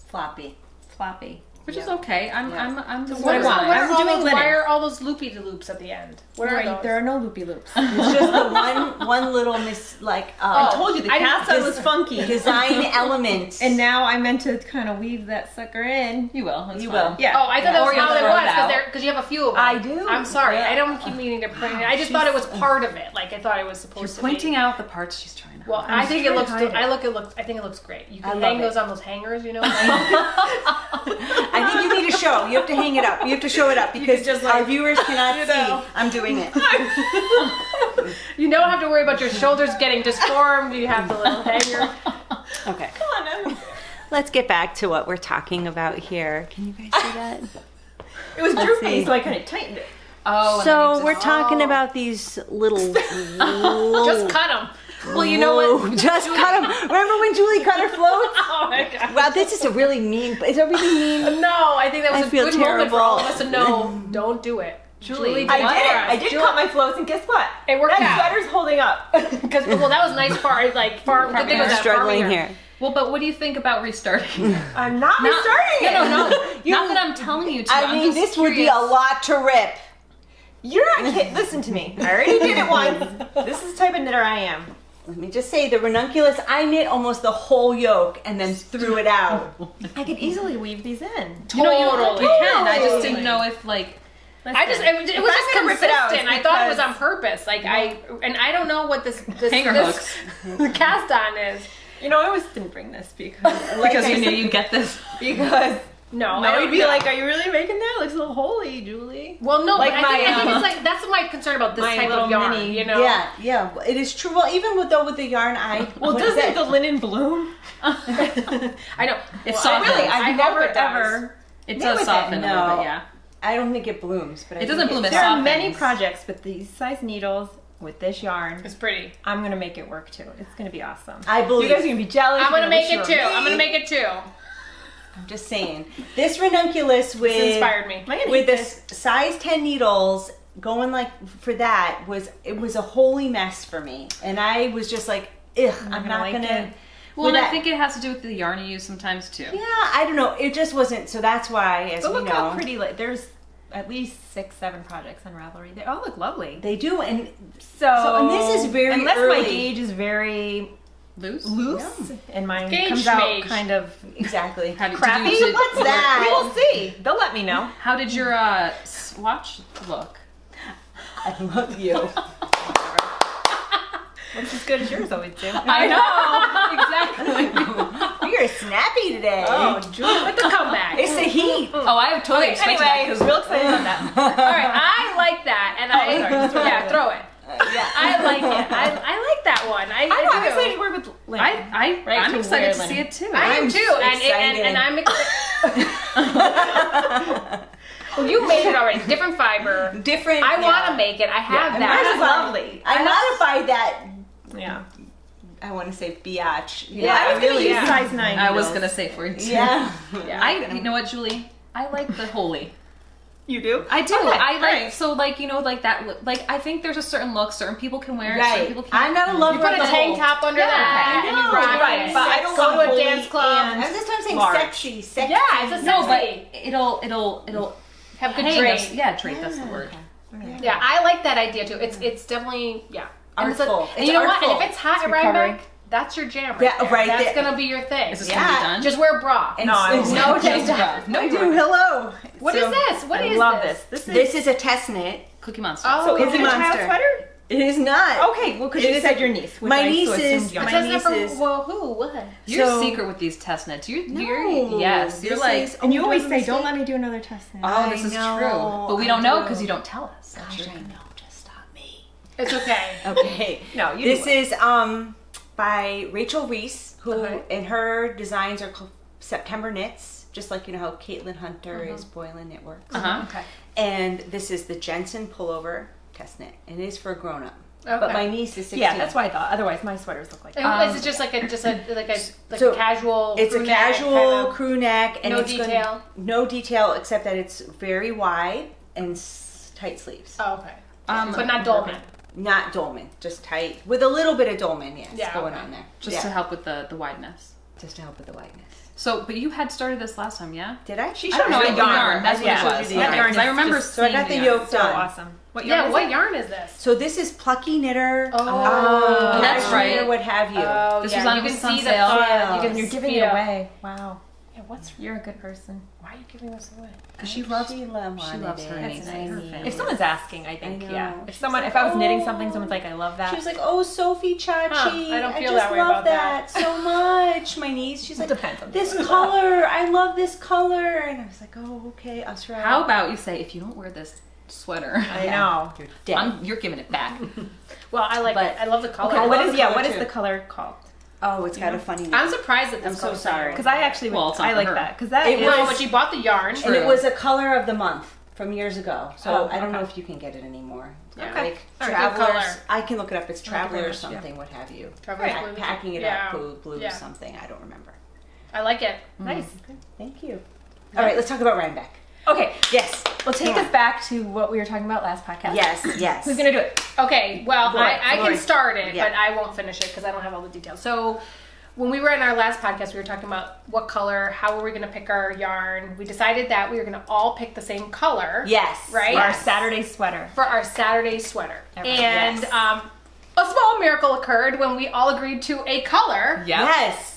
floppy. floppy. Which is okay. I'm just what I want. What I'm are all doing those, linen. why are all those loopy loops at the end? What are Right, those? there are no loopy loops. It's just the one little I told you the I cast didn't- on was funky. design element. And now I meant to kind of weave that sucker in. You will. That's You fine. will. Yeah. Oh, I thought that Or was you'll how it throw it was out. because you have a few of them. I do. I'm sorry. Yeah. I don't keep meaning to print it. I just thought it was part of it. Like I thought it was You're supposed to pointing be. out the parts she's trying to. Well, I'm I think just it looks. trying to hide it. I think it looks great. You I can love hang it. those on those hangers, you know. I think you need a show. You have to hang it up. You have to show it up because just, our like, viewers cannot you know. see. I'm doing it. You don't have to worry about your shoulders getting disformed. You have the little hanger. Okay. Come on, Em. Let's get back to what we're talking about here. Can you guys see that? It was see. droopy, so I kind of tightened it. Oh, and then So you we're just- talking about these little. Just cut them. Well, you know what? Just cut them. Remember when Julie cut her floats? Oh my god. Wow, this is a really mean. It's a really mean. No, I think that was I a feel good moment for all of terrible. us to know. Don't do it. Julie, I what? did it. I did Julie- cut my floats, and guess what? It worked that out. sweater's holding up. Because that was a nice part. Like farm. Good thing was I'm that struggling farming here. Well, but what do you think about restarting? I'm not restarting it. No. Not that I'm telling you to. I I'm mean, just this would be curious. a lot to rip. You're not kidding. Listen to me. I already did it once. This is the type of knitter I am. Let me just say, the ranunculus, I knit almost the whole yoke and then threw it out. I could easily weave these in. You know, Totally. you can. I just Totally. didn't know if like. I just it was If just I'm gonna rip it out, consistent. it's I thought it was because- on purpose. Like I don't know what this Hanger this cast on is. You know, I always didn't bring this because Because you knew you'd get this. because No, I no, don't you'd be know. like, "Are you really making that? It looks a little holy, Julie." Well, no, like but my, I think it's like that's my concern about this my type little of yarn. mini- You know, Yeah, it is true. Well, even with the yarn, Well, what is doesn't it? the linen bloom? I know. It's Well, soft. Really, I I've hope never it does. ever. It Knit does with it. soften a No. little bit, yeah. I don't think it blooms, but It doesn't bloom, it There are softens. many projects with these size needles with this yarn. It's pretty. I'm gonna make it work too. It's gonna be awesome. I believe. You guys are gonna be jealous. I'm You're gonna make wish it you too. were I'm me. gonna make it too. I'm just saying. This ranunculus with This inspired me. Am I gonna with eat this size 10 needles going like for that was a holy mess for me, and I was just like, ugh, I'm gonna not like gonna. it. Well, with and I that- think it has to do with the yarn you use sometimes too. Yeah, I don't know. It just wasn't. So that's why, as But we look know, how pretty. Like, there's at least 6-7 projects on Ravelry. They all look lovely. they do. And So and this is very unless early. my gauge is very Loose? loose and mine Gauge comes out schmage. kind of exactly. How did, crappy. Did you, What's that? We will see. They'll let me know. How did your swatch look? I love you. Looks as good as yours always do. I know. Exactly. You're snappy today. Oh, Julie with the comeback. It's the heat. Oh, I would totally Okay, expect anyway. that because Real excited about that. All right, I like that, and throw it. Yeah. I like it. I like that one. I I'm do. excited to work with Lynn. I'm to excited wear to Lynn. see it too. I am too, excited. and I'm excited. Well, you made it already. Different fiber. Different. I want to make it. I have And that. mine is lovely. I modified that. Yeah. I want to say biatch. Yeah, I was really. gonna use size 9. I was heels. gonna say for you too. Yeah. You know what, Julie? I like the holy. You do? I do. Okay, I like alright. so like like that. Like I think there's a certain look certain people can wear. Certain Right. people can't. I'm not a lover You put of a the tank whole. top under that, and you I know, rock right, it. but I don't go want to a holy dance club. and- That's what I'm saying. Large. Sexy. Yeah, it's a No, but sexy. it'll Have good hang drape. us- Yeah, drape. That's the word. Yeah, I like that idea too. It's definitely And it's Artful. and you know what? And artful. if it's hot It's at recovering. Rhinebeck, that's your jam right Yeah, there. right That's there. gonna be your thing. Is this Yeah. gonna be done? Just wear a bra. And No, I it's- won't. No it's- tank top. No, I do. Hello. What is this? What I is love this? this. This is a test knit. Cookie Monster. Oh, So is Cookie it a child Monster. sweater? It is not. Okay, well, because It you is said a- your niece. Which my I niece so is- assumed yours. It my says that niece from is- well, who? What? You're So- secret with these test knits. You're No, yes. You're this like is- And you Oh, always do I say, don't say- let me do another test now. oh, this is I true, know, but we I don't know do. because you don't tell us. Gosh, I know. Just stop me. It's okay. Okay. No, you This do it. is by Rachel Reese, who Okay. and her designs are called September Knits, just like how Caitlin Hunter is Boylan Knitworks. Uh-huh. Okay. And this is the Jensen pullover test knit, and it is for a grown up. Okay. But my niece is 16. Yeah, that's what I thought. Otherwise, my sweaters look like that. And is it just like a So, a casual? It's a crew neck casual kind of- crew neck, and No it's detail? no detail except that it's very wide and tight sleeves. Oh, okay. Um, But not dolman. Not dolman, just tight with a little bit of dolman. Yes, Yeah, going okay. on there. Just Yeah, to help with the wideness. just to help with the whiteness. So, but you had started this last time, yeah? Did I? She I don't know. showed The me yarn. That's what Yeah. it was. Showed you the Okay, yarn. 'cause I remember Just- So I seeing got the yarn. yoke So done. awesome. What yarn Yeah, is what it? yarn is this? So this is Plucky Knitter. Oh, that's Cashmere, right. what have you? Oh, This yeah, was on you can Amazon see the sale. fun. Yeah. You can And you're giving feel- it away. Wow. Yeah, what's? You're a good person. Why are you giving this away? Because she loves She loves her wanted niece. it. Her Nice. family. If someone's asking, I think, I know. yeah. If She's someone, like, if I was knitting "Oh." something, someone's like, I love that. She was like, "Oh, Sophie Chachi, Huh, I don't feel just that way love about that." so much." My niece, she's It like, depends on "This the color, I love this color," and I was like, "Oh, okay, I'll try." How about you say, if you don't wear this sweater, I know. You're dead. you're giving it back. Well, I like But- it. I love the color. I What love is the yeah? color What is too. the color called? Oh, it's got a funny name. I'm surprised that this I'm so color's sorry. Because I actually, Well, it's not I for like her. that because that It is- was- No, but she bought the yarn. And it was a color of the month from years ago. So Oh, I don't know okay. if you can get it anymore. Yeah. Like All right, good travelers, color. I can look it up. It's traveler or much, something, what have you. Traveler's Pa- Blue. Packing it Yeah. up, blue Yeah. something. I don't remember. I like it. nice. Thank you. All right, let's talk about Rhinebeck. Okay, Yes. well, take Come us back to what we were talking about last podcast. Yes, yes. Who's gonna do it? Okay, well, Laurie, I Laurie. can start it, Yeah. but I won't finish it because I don't have all the details. So, when we were in our last podcast, we were talking about what color, how were we going to pick our yarn. We decided that we were going to all pick the same color. Yes. Right? Our Yes. Saturday sweater. For our Saturday sweater. Everyone, And yes. a small miracle occurred when we all agreed to a color. Yeah. Yes.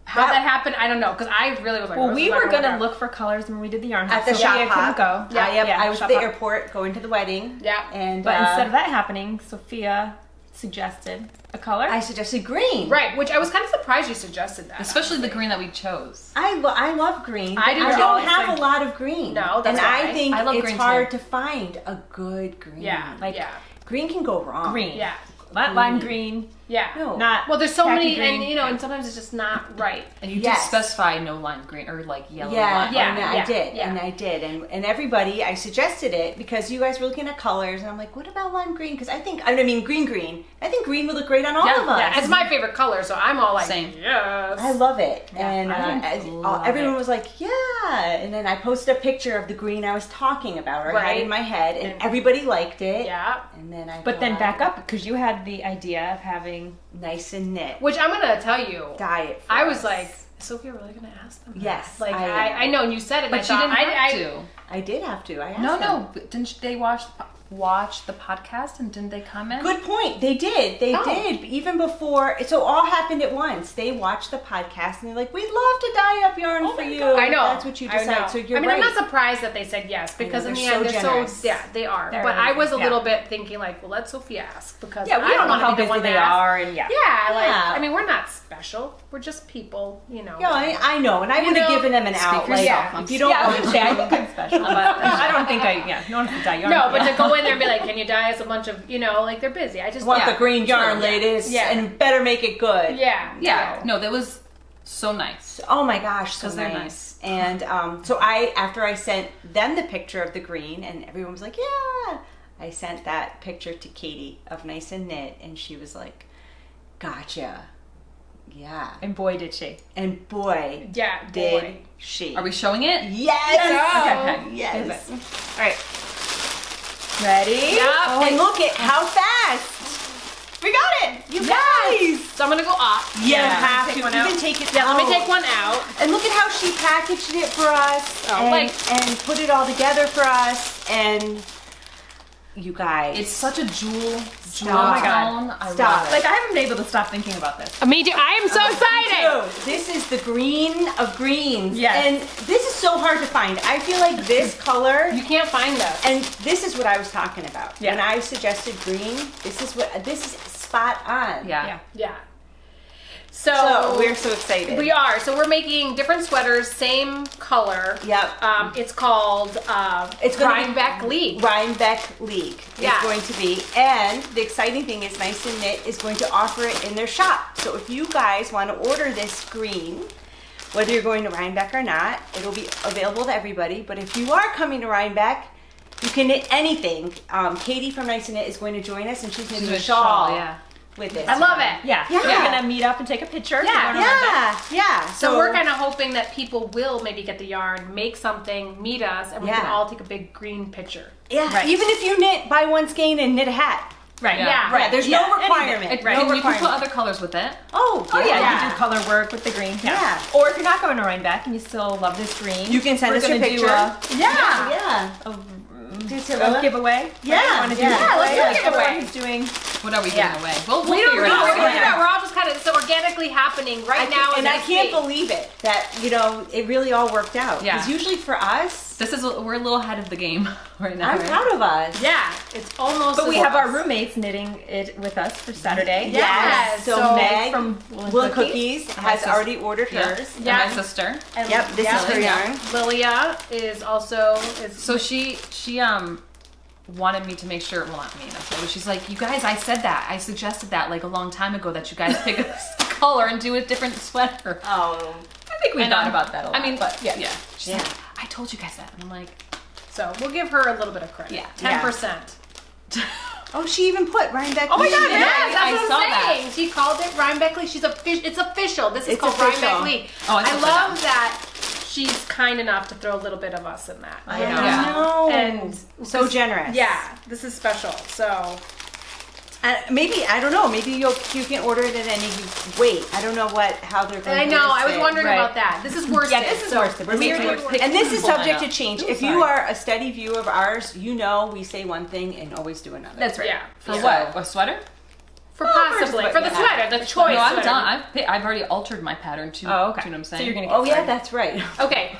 How that happened, I don't know, because I really was like, Well, this we is not were work gonna out. look for colors when we did the yarn At the hunt, so shop Sophia hop. couldn't go. Yeah. I was at shop the hop. airport going to the wedding. Yeah. And But instead of that happening, Sophia suggested a color. I suggested green. Right, which I was kind of surprised you suggested that. Especially the honestly. green that we chose. I love green. I do but too. don't It's have like- a lot of green. No, that's and I why. think I love it's green hard too. to find a good green. Yeah, Like- yeah, Green can go wrong. green. yeah, Not lime green. yeah. No. Not Well, there's so khaki many, green. and and sometimes it's just not right. And you Yes. did specify no lime green or like yellow Yeah, lime. Yeah, and I yeah, did, yeah. and I did, and everybody, I suggested it because you guys were looking at colors, and I'm like, what about lime green? Because I mean green. I think green would look great on all Yeah, of us. Yeah, it's my favorite color, so I'm all like, Same. yes. I love it, and I love everyone it. was like, yeah, and then I posted a picture of the green I was talking about, or had Right. in my head, and And- everybody liked it. Yeah. And then I But then got back up because you had the idea of having. nice and knit Which I'm gonna tell you, diet. for I was us. like, is Sophia really gonna ask them? Yes, Like I I know, and you said it, and But I you thought, didn't have I, to. I did have to. I asked No, them. no. But didn't they wash watch the podcast and didn't they comment? Good point. They did. They did. Even before, so all happened at once. They watched the podcast and they're like, "We'd love to dye up yarn for you." I know. That's what you decide. So you're right. I'm not surprised that they said yes because in the end they're generous. so they are. They're but I was a amazing. little bit thinking like, well, let Sophia ask because Yeah, we don't know how busy they are, and like I mean, we're not special. We're just people, you know. Yeah, I know, and I would have given them an out. for Like, yourself. if you don't I want would to, say I think I'm special, but I don't think no one has to dye yarn. No, but to go in there and be like, can you dye us a bunch of, like they're busy. I just want the green yarn, ladies, and better make it good. Yeah. No, that was so nice. Oh my gosh, so 'Cause they're nice. And so after I sent them the picture of the green, and everyone was like, "Yeah," I sent that picture to Katie of Nice and Knit, and she was like, "Gotcha." Yeah. And boy, did she. And boy, Yeah, did boy. she. Are we showing it? Yes! Okay. Yes. All right. Ready? Yep. Oh, and look at how fast! We got it! You guys! So I'm gonna go up. You Yeah. have Take to. one You out. can take it Yeah, let me out. take one out. And look at how she packaged it for us. Oh, and put it all together for us. And you guys. It's such a jewel Stop. Oh my God. tone. I Stop. love it. Like I haven't been able to stop thinking about this. Me too. I am so excited. Dude, this is the green of greens. Yes. And this is so hard to find. I feel like this color, You can't find this. and this is what I was talking about. Yeah. When I suggested green, this is spot on. Yeah. Yeah. So we're so excited. We are. So we're making different sweaters, same color. Yep. It's called It's gonna be- Rhinebeck League. Rhinebeck League Yeah. is going to be, and the exciting thing is Nice and Knit is going to offer it in their shop. So if you guys want to order this green, whether you're going to Rhinebeck or not, it'll be available to everybody. But if you are coming to Rhinebeck, you can knit anything. Katie from Nice and Knit is going to join us, and she's knitting doing a a shawl shawl, yeah. with this. I love it. Yeah. Yeah. We're gonna meet up and take a picture. Yeah. Yeah. So we're kind of hoping that people will maybe get the yarn, make something, meet us, and we can Yeah. all take a big green picture. Yeah. Right. Even if you knit, buy one skein and knit a hat. Right. Yeah. Right. There's no anything. requirement. And No you can requirement. put other colors with it. Oh Oh yeah, Yeah. you can do color work with the green. Yeah. Or if you're not going to Rhinebeck and you still love this green, You can send we're us your gonna picture. Do Yeah. a giveaway. Yeah. Want to do Yeah. a giveaway? let's do a Like everyone giveaway. who's doing. What are we Yeah. giving away? We'll We don't figure it know. out. We're gonna figure it out. We're all just kind of so organically happening right now. And I can't believe it that it really all worked out. Yeah. Because usually for us, We're a little ahead of the game right now. I'm right? proud of us. Yeah, it's almost. But we as- have our roommates knitting it with us for Saturday. Yes. So, So Meg from Will and Cookies has sister- already ordered Yeah. hers. Yeah. And my sister. And Yep, this is her Yeah. yarn. Lilia is also So she wanted me to make sure, well, not me necessarily, but she's like, you guys, I said that. I suggested that like a long time ago that you guys pick a color and do a different sweater. Oh. I think we And, thought about that a lot. I mean, but yeah. She's like, I told you guys that. And I'm like, So we'll give her a little bit of credit. Yeah. 10%. Oh, she even put Rhinebeck. Oh my God! League in it. Yes, that's I what saw I'm that. saying. She called it Rhinebeck League. It's official. This is It's called official. Rhinebeck League. Oh, it's I upside love down. that she's kind enough to throw a little bit of us in that. I know. Yeah. No. And so generous. Yeah, this is special. So Maybe, I don't know, maybe you can order it at any weight. I don't know how they're going I to know. I was it. wondering Right. about that. This is worsted. Yeah, this is worsted. We're This is making worsted. And this is Pull mine subject to up. change. Ooh, If sorry. you are a steady viewer of ours, you know we say one thing and always do another. That's right. Yeah. for Yeah. what? A sweater? For possibly for for the yeah. sweater, the choice. No, I'm sweater. done. I've already altered my pattern too. Oh, okay. Do you know what I'm So saying? you're gonna get Oh, yeah, started. that's right. Okay.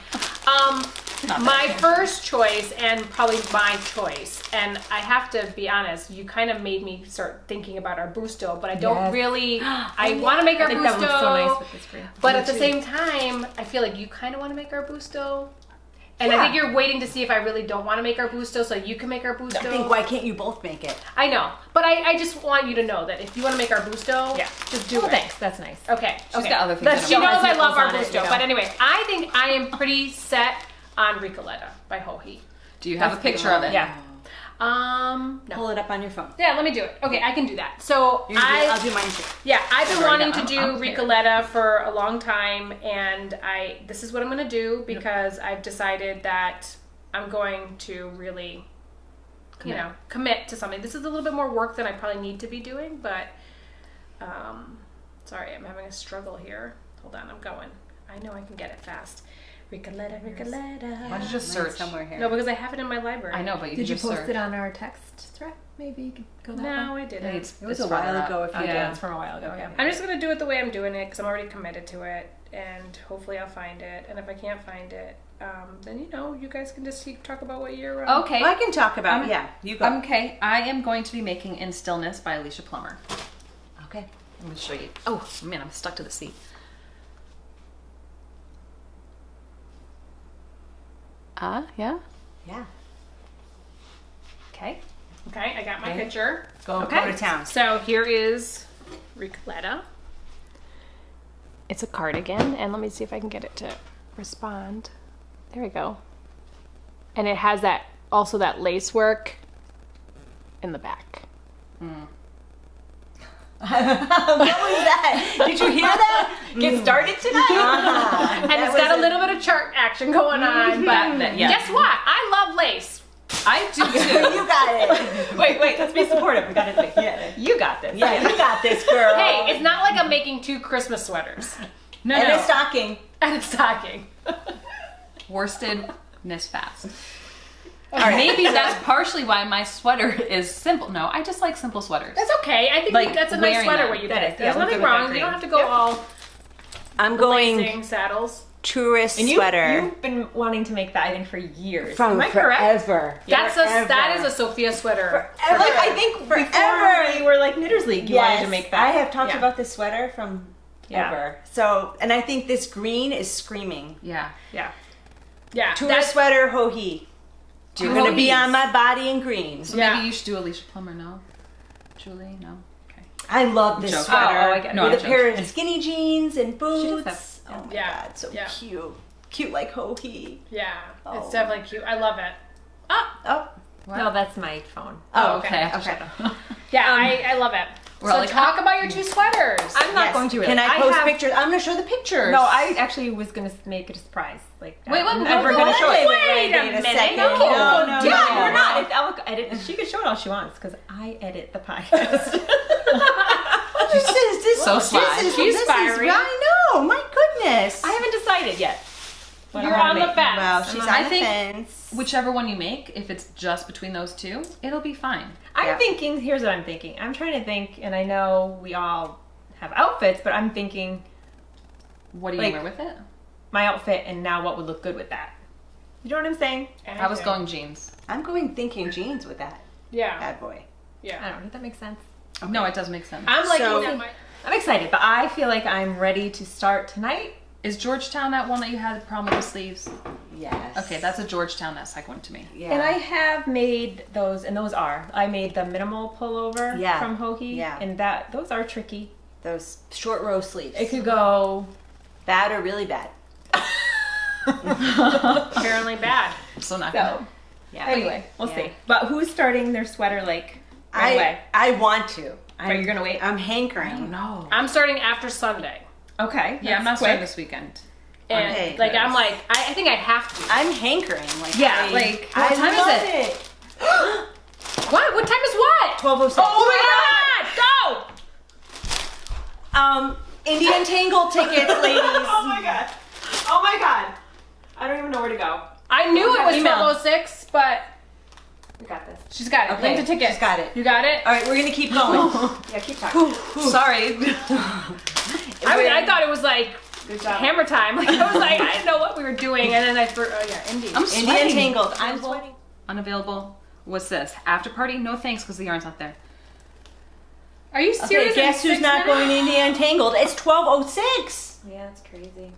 My first choice and probably my choice, and I have to be honest, you kind of made me start thinking about our busto, but I don't Yes. really. I want to make I our think busto, that looks so nice with this green. but Me at the too. same time, I feel like you kind of want to make our busto. And Yeah. I think you're waiting to see if I really don't want to make our busto so you can make our busto. I think, why can't you both make it? I know. But I just want you to know that if you want to make our busto, Yeah. just do Oh, it. thanks. That's nice. Okay. She's okay. got other things. That's- She in her knows I nipples love our on it, busto. you know. But anyway, I think I am pretty set on Ricoletta by Hohi. Do you have a picture of it? Yeah. No. Pull it up on your phone. Yeah, let me do it. Okay, I can do that. So I'll do mine too. yeah, I've been Already wanting to done. do I'm Ricoletta for a long time, and this is what I'm going to do because I've decided that I'm going to really, commit to something. This is a little bit more work than I probably need to be doing, but sorry, I'm having a struggle here. Hold on, I'm going. I know I can get it fast. Ricoletta, Why Ricoletta. don't you just Mine's search? somewhere here. No, because I have it in my library. I know, but you Did can you just post search. it on our text thread? Maybe you could go that No, way. I didn't. Maybe It was it's a while farther ago. up. If you Oh, did. yeah, it's from a while ago. Yeah. I'm just gonna do it the way I'm doing it because I'm already committed to it, and hopefully I'll find it. And if I can't find it, then you guys can just talk about what you're. Okay. Well, I can talk about. I'm- Yeah, you go. Okay, I am going to be making In Stillness by Alicia Plummer. Okay. I'm going to show you. Oh, man, I'm stuck to the seat. Yeah? Yeah. Okay. Okay, I got my Okay. picture. Go Okay. to town. So here is Ricoletta. It's a cardigan, and let me see if I can get it to respond. There we go. And it has that lace work in the back. What was that? Did you hear that? Get started tonight. And it's got a little bit of chart action going on, but yeah. guess what? I love lace. I do too. You got it. Wait, let's be supportive. We got it. Yeah, you got this. Yeah, you got this, girl. Hey, it's not like I'm making 2 Christmas sweaters No, and no. a stocking. and a stocking. Worsted Miss Fast. Maybe that's partially why my sweater is simple. No, I just like simple sweaters. That's okay. I think Like, that's a nice wearing sweater them. what you That picked. is, yeah, There's we're nothing good with that wrong. You don't green. have to go Yep. all I'm going blazing saddles. tourist And sweater you've been wanting to make that, I think, for years. from Am I correct? forever. That is a Sophia sweater. Like, I think before we were like Knitters League, you wanted to make that. I have talked Yeah. about this sweater from Yeah. ever. So, and I think this green is screaming. Yeah. Yeah. Yeah, Tourist sweater, ho-he. You're gonna be on my body in green. So Yeah. maybe you should do Alicia Plummer, no? Julie, no? Okay. I love this Joke. sweater. Oh, I get it. No, with I a joke. pair of skinny jeans and boots. does Oh my Yeah. god, so Yeah. cute. Cute like ho-he. Yeah, Oh. it's definitely cute. I love it. Oh, No, that's my phone. oh, okay. okay. Yeah, I love it. We're So like, talk about your 2 sweaters. I'm not Yes. going to really. Can I post have- pictures? I'm gonna show the pictures. No, I actually was going to make it a surprise. Like, Wait, I'm wait, never wait, going to show it. Wait a minute. second. No. no, Yeah, no. we're not. I'll edit. She can show it all she wants because I edit the podcast. This So this sly. is, She's this fiery. Is, I know. My goodness. I haven't decided yet. what You're I'm gonna on the make. fence. Well, she's on I the think- fence. Whichever one you make, if it's just between those two, it'll be fine. I'm Yeah. thinking. Here's what I'm thinking. I'm trying to think, and I know we all have outfits, but I'm thinking What do you Like- wear with it? my outfit and now what would look good with that. You know what I'm saying? I was going jeans. I'm going thinking jeans with that Yeah, bad boy. I yeah. don't know if that makes sense. No, it does make sense. I'm like So- looking at my. I'm excited, but I feel like I'm ready to start tonight. Is Georgetown that one that you had a problem with the sleeves? Yes. Okay, that's a Georgetown that like one to me. Yeah. And I have made those, and those are. I made the minimal pullover Yeah. from Hoagie, Yeah. and those are tricky. those short row sleeves. It could go. Bad or really bad. Apparently bad. So not So gonna. Yeah. anyway, we'll Yeah. see. But who's starting their sweater like right away? I want to. Are you gonna wait? I'm hankering. No. I'm starting after Sunday, Okay. Yeah, I'm not that's starting quick. this weekend. and Okay. like I'm like I think I have to. I'm hankering. Like Yeah, I, like, I what time is love it? What? What time is what? 12:07. Oh my God! Go! Indian Tangle tickets, ladies. Oh my god. Oh my god. I don't even know where to go. I knew it was Email. 12:06, but We got this. she's got it. Okay, Link the ticket. she's got it. You got it? All right, we're gonna keep going. Yeah, keep talking. Sorry. I thought it was like Good job. hammer time. Like I was like I didn't know what we were doing, and then I thought, oh yeah, Indy. I'm Indian sweating. Tangled. I'm sweating. Unavailable. What's this? After party? No thanks, because the yarn's not there. Are you Okay, serious? guess In who's 6 not minutes? going to Indian Tangled? It's 12:06. Yeah, it's crazy.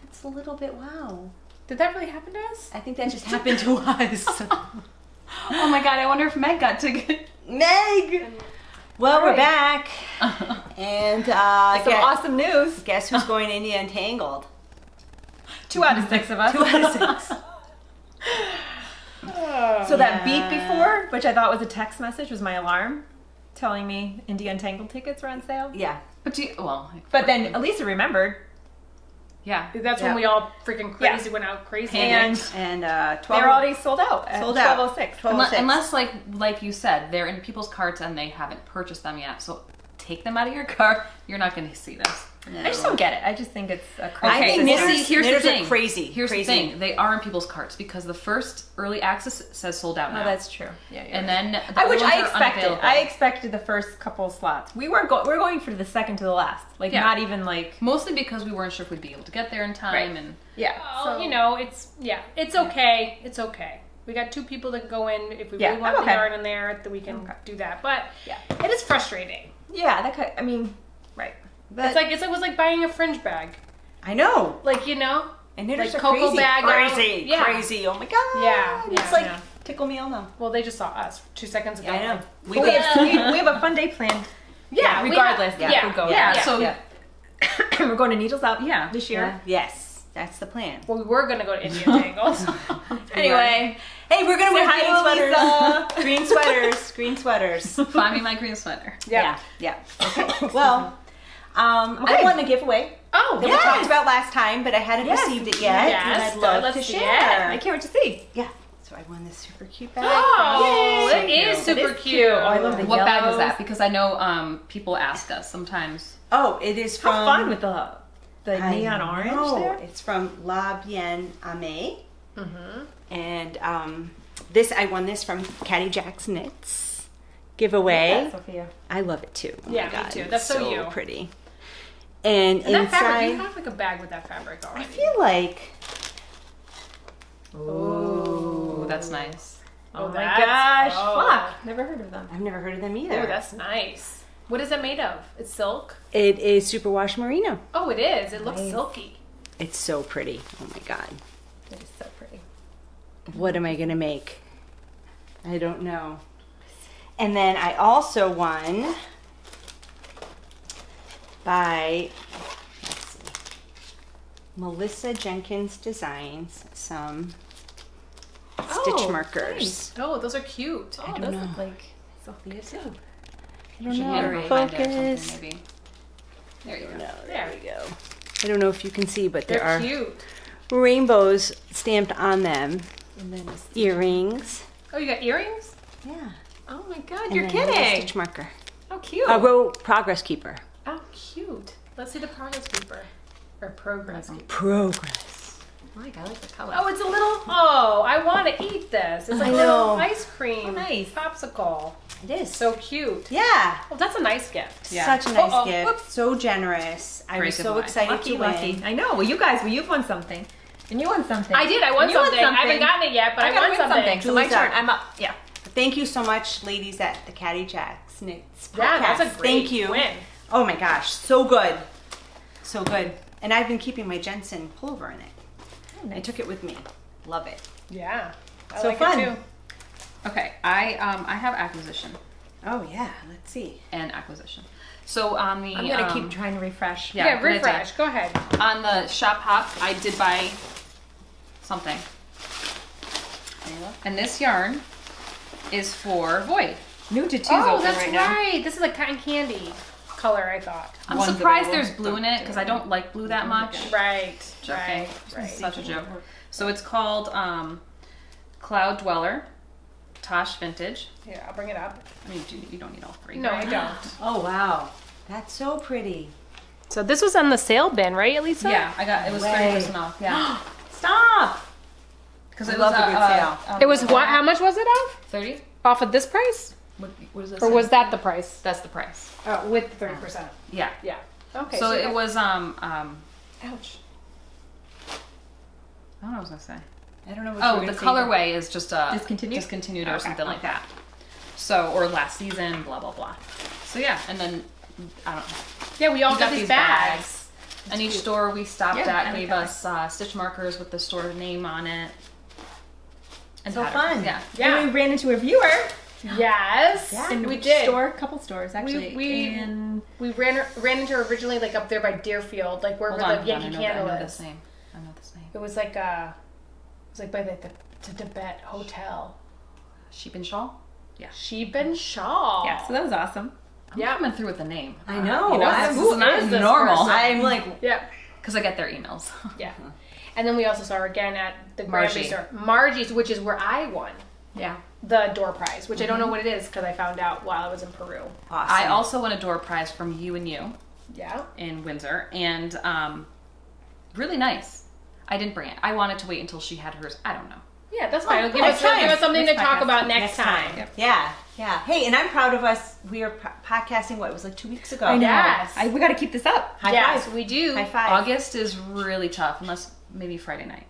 It's a little bit wow. Did that really happen to us? I think that just happened to us. Oh my god, I wonder if Meg got ticket. Meg. Well, we're back, and Some awesome news. guess who's going to Indian Tangled? 2 out of 6 of us. 2 out of 6. So that beep before, which I thought was a text message, was my alarm telling me Indie Untangled tickets were on sale. Yeah. But do you, well, But then Elissa remembered, yeah. That's Yeah. when we all freaking Yeah. crazy went out crazy. and And they 12. were already sold out at Sold out. 12:06. 12:06. Unless, like you said, they're in people's carts and they haven't purchased them yet. So take them out of your cart. You're not going to see this. I just don't get it. I just think it's a crazy. I think well, knitters, here's the knitters thing. are crazy. Here's the thing. They are in people's carts because the first early access says sold out now. Oh, that's true. Yeah, And then the which other ones I are expected. unavailable. I expected the first couple slots. We we're going for the second to the last. Like Yeah. not even like. Mostly because we weren't sure if we'd be able to get there in time, Right. and Yeah. Well, you know, it's okay. It's okay. We got 2 people that can go in. If we Yeah, really want I'm the okay. yarn in there, that we can do that. But Yeah. it is frustrating. Yeah, that kind. I mean, right. But It was like buying a fringe bag. I know. Like, you know, And knitters like are cocoa crazy. bag out. Crazy. Yeah. Crazy. Oh my god. Yeah, It's yeah, like yeah. tickle me Elmo. well, they just saw us 2 seconds ago. I know. we have a fun day planned. Yeah, we regardless. have- if we go. yeah, so We're going to Needles Out. Yeah. This year. Yes. That's the plan. Well, we were gonna go to Indian Jangles. Anyway. Hey, we're gonna wear hi green to sweaters. Elissa. Green sweaters. Green sweaters. find me my green sweater. Yeah. Yeah. Okay. Well, I won a giveaway Oh, that we talked about last time, but I hadn't Yes. received it yet. Yes. And I'd love Let's to see it. share. I can't wait to see. Yeah. So I won this super cute bag. Oh, from- it is It super is cute. cute. Oh, I love the What bag is yellows. that? Because I know people ask us sometimes. Oh, it is from. How fun with the I neon orange know. there. It's from La Bien Aimée. And this I won this from Caddy Jack's Knits giveaway. Yeah, Sophia. I love it too. Oh Yeah, my me God, too. it's That's so you. pretty. And And that fabric, you inside, have like a bag with that fabric I already. feel like Ooh, that's nice. Oh my that's- gosh. oh. Fuck. Never heard of them. I've never heard of them either. Oh, that's nice. What is it made of? It's silk? It is superwash merino. Oh, it is. It looks Nice. silky. It's so pretty. Oh my God. It is so pretty. What am I gonna make? I don't know. And then I also won by let's see, Melissa Jenkins Designs some stitch markers. nice. Oh, those are cute. Oh, those look like Sophia too. I don't Should know. hand her behind it or Focus. something, maybe. There you go. No, There. there we go. I don't know if you can see, but there They're are cute. rainbows stamped on them. And then Earrings. Oh, you got earrings? Yeah. oh my god, And you're then a kidding. stitch marker. How cute. A row progress keeper. Oh, cute. Let's see the progress keeper. Or progress keeper. Progress. Mike, I like the color. Oh, it's a little. Oh, I want to eat this. It's like I a little know. ice cream. Oh, nice. Popsicle. It is. So cute. Yeah. Well, that's a nice gift. Yeah. Such a nice Uh-oh. gift. Whoops. So generous. I Great was so giveaway. excited lucky, to win. lucky. I know. Well, you guys, you've won something. And you won something. I did. I won And you something. I haven't gotten it yet, but I gotta won win something. So my Julie's turn. up. I'm up. Yeah. Thank you so much, ladies at the Caddy Jacks Knits podcast. Yeah, that's a great Thank you. win. Oh my gosh, so good. So good. And I've been keeping my Jensen pullover in it. I took it with me. Love it. Yeah. I So like fun. it too. Okay, I have acquisition Oh yeah, let's see. and acquisition. So on the I'm gonna keep trying to refresh. Yeah, Yeah, good idea. refresh. Go ahead. on the shop hop, I did buy something, and this yarn is for Void. New Tattoos Oh, open that's right now. right. This is like cotton candy color, I thought. I'm One's surprised available. there's blue in it because I don't like blue that much. Right. Joking. Right. Such a joke. So it's called Cloud Dweller, Tosh Vintage. Yeah, I'll bring it up. I mean, you don't need all three. No, I right? don't. Oh wow. That's so pretty. So this was on the sale bin, right, Elissa? Yeah, I got it was Way. 30% off. Yeah, Stop! because I it love was a good sale. It was what? How much was it off? 30. Off of this price? What is this? Or was that the price? That's the price. Oh, with 30%. Yeah. Yeah. Okay. So it that- was Ouch. I don't know what I was gonna say. I don't know what Oh, you the were say. colorway is just Discontinued? or Okay, something like that. So, or last season, blah blah blah. So yeah, and then I don't know. Yeah, we all We got these bags. And each store we stopped Yeah, I at like gave that. us stitch markers with the store name on it. And So patterns. fun. Yeah. Yeah. And we ran into a viewer. Yes. Yeah. And we which did. Store, couple stores actually. We and we ran into her originally like up there by Deerfield, like where Hold the on, hold on, Yankee I Candle know is. this name. I know this name. It was like by the Tibet Hotel. Sheep and Shawl. Sheep and Shawl. yeah, so that was awesome. I'm Yeah. coming through with the name. I know. You know, I'm, who is this normal. person? I'm like, Yeah. Because I get their emails. Yeah. And then we also saw her again at the Margie. Granby store. Margie's, which is where I won Yeah. the door prize, which I don't know what it is because I found out while I was in Peru. awesome. I also won a door prize from You and You. Yeah. in Windsor, and really nice. I didn't bring it. I wanted to wait until she had hers. I don't know. Yeah, that's fine. Give next us time. something Next to talk podcast. about next time. Yep. Yeah. Hey, and I'm proud of us. We were podcasting, what, it was like 2 weeks ago. I know. Yes. We got to keep this up. High Yes, five. we do. High five. August is really tough, unless maybe Friday night.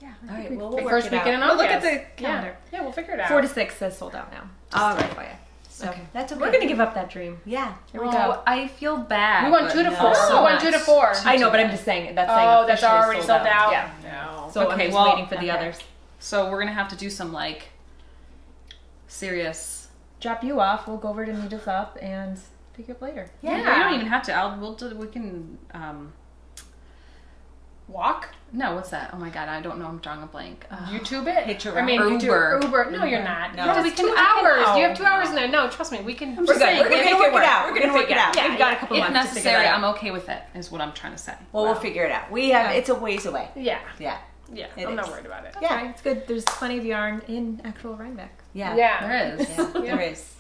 Yeah. All right, well, The we'll work first it weekend in out. August. We'll look at the calendar. Yeah, we'll figure it out. 4 to 6 says sold out now. All right. FYI. So Okay. that's okay. We're going to give up that dream. Yeah. Here we go. I feel bad. We went but 2 to no, 4. so We went 2 to nice. 4. I know, but I'm just saying that's saying Oh, that's officially already sold out. Yeah. No. So I'm Okay, just well, waiting for the okay. others. So we're gonna have to do some like serious. Drop you off. We'll go over to meet us up and pick you up later. Yeah. We don't even have to. We can. Walk? No, what's that? Oh my god, I don't know. I'm drawing a blank. YouTube it? Hitch a I mean, ride. Uber. No, you're not. No. No, We it's can- 2 I can- hours. oh, You have 2 hours in there. No, trust me. We can. We're good. We're gonna We'll work make it out. We're We're gonna gonna work it out. Yeah, We've got a couple If months to figure necessary, it out. I'm okay with it. Is what I'm trying to say. Well, we'll figure it out. We have. It's a ways away. Yeah. Yeah. Yeah. It I'm not is. worried about it. Yeah. Okay, it's good. There's plenty of yarn in actual Rhinebeck. Yeah. Yeah. There is. Yeah, there is.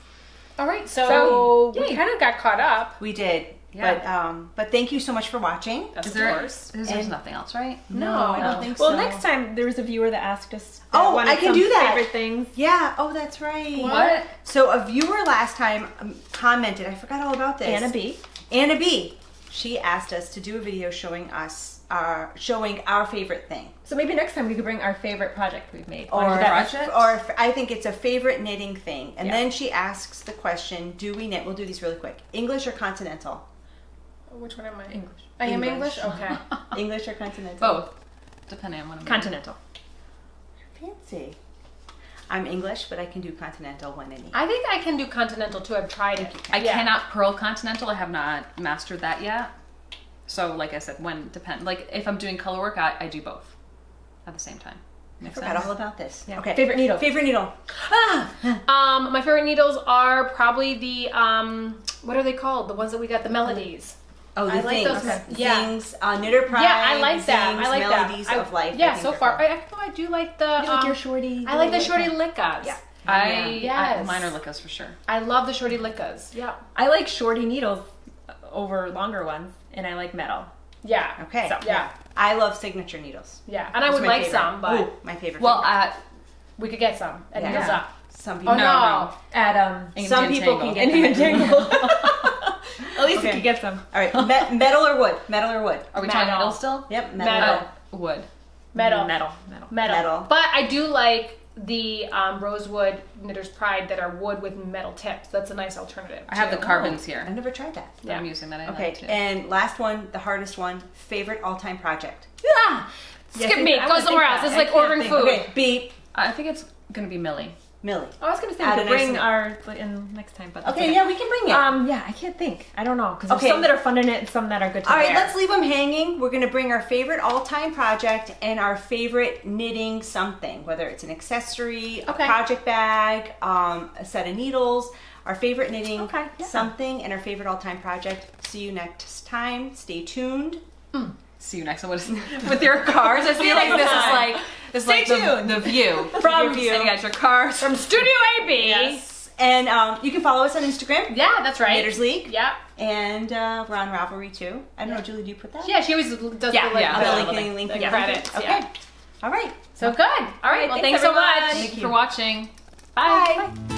All right. So, So we yay. kind of got caught up. We did. Yeah. But thank you so much for watching. Of Is there? course. There's And- nothing else, right? No, I don't think Well, so. next time there was a viewer that asked us. Oh, I can do that. Favorite things. Yeah. Oh, that's right. What? So a viewer last time commented. I forgot all about this. Anna B. Anna B. She asked us to do a video showing our favorite thing. So maybe next time we could bring our favorite project we've made. Or, Wanna do that? project? I think it's a favorite knitting thing. And Yeah. then she asks the question, do we knit? We'll do these really quick. English or continental? Which one am I? English. I am English. English? Okay. English or continental? Both, depending on what I'm. Continental. Fancy. I'm English, but I can do continental when I need. I think I can do continental too. I've tried it. I Yeah. cannot purl continental. I have not mastered that yet. So, like I said, like if I'm doing color work, I do both at the same time. I Makes forgot sense? all about this. Yeah. Okay. Favorite needle. Favorite needle. My favorite needles are probably the what are they called? The ones that we got the melodies. Oh, the I like things. those. Okay. Yeah. Things. Knitter Pride. Yeah, I like that. Zings, I like Melodies that. of Life. I Yeah, think so they're far. cool. I do like the. You like your shorty. I like the shorty lickas. Yeah. Yes. Mine are Lickas for sure. I love the shorty lickas. Yeah. I like shorty needles over longer ones, and I like metal. Yeah. Okay. So, Yeah. I love signature needles. Yeah. And I That's would my like favorite. some, but Ooh, my favorite. Well, we could get some at Yeah. Needles Up. some people. Oh no. At Some people can get Indian them. Tangle. Elissa Okay. can get some. All right. Metal or wood? Metal or wood? Are we talking Metal. metal still? Yep. Metal. Wood. Metal. Metal. Metal. But I do like the rosewood Knitter's Pride that are wood with metal tips. That's a nice alternative. I have the too. carbons I've here. never tried that. That I'm using that I Okay. like too. And last one, the hardest one. Favorite all-time project. Ah, Yeah, skip me. I Go would somewhere think else. that. It's like I can't ordering think. food. Okay. Beep. I think it's gonna be Millie. Millie. I was gonna say Add we a could nice bring note. our in next time, but that's Okay. Yeah, we can bring it. Yeah, I can't think. I don't know because Okay. there's some that are fun in it and some that are good to All right, wear. let's leave them hanging. We're going to bring our favorite all-time project and our favorite knitting something, whether it's an accessory, a Okay. project bag, a set of needles, our favorite knitting Okay, yeah. something, and our favorite all-time project. See you next time. Stay tuned. See you next time. What is with your cars? I feel like this is like tuned. the view From and you got your cars From Studio AB. Yes. And you can follow us on Instagram, Yeah, that's right. Knitters League, Yeah. and we're on Ravelry too. I don't know, Julie, do you put that? Yeah, she always does Yeah, the, like, yeah, the, I'll The put link the and credits. Okay. Yeah. All right. So good. All right. Well, thanks, thanks so everyone. much. Thank you for watching. Bye. Bye.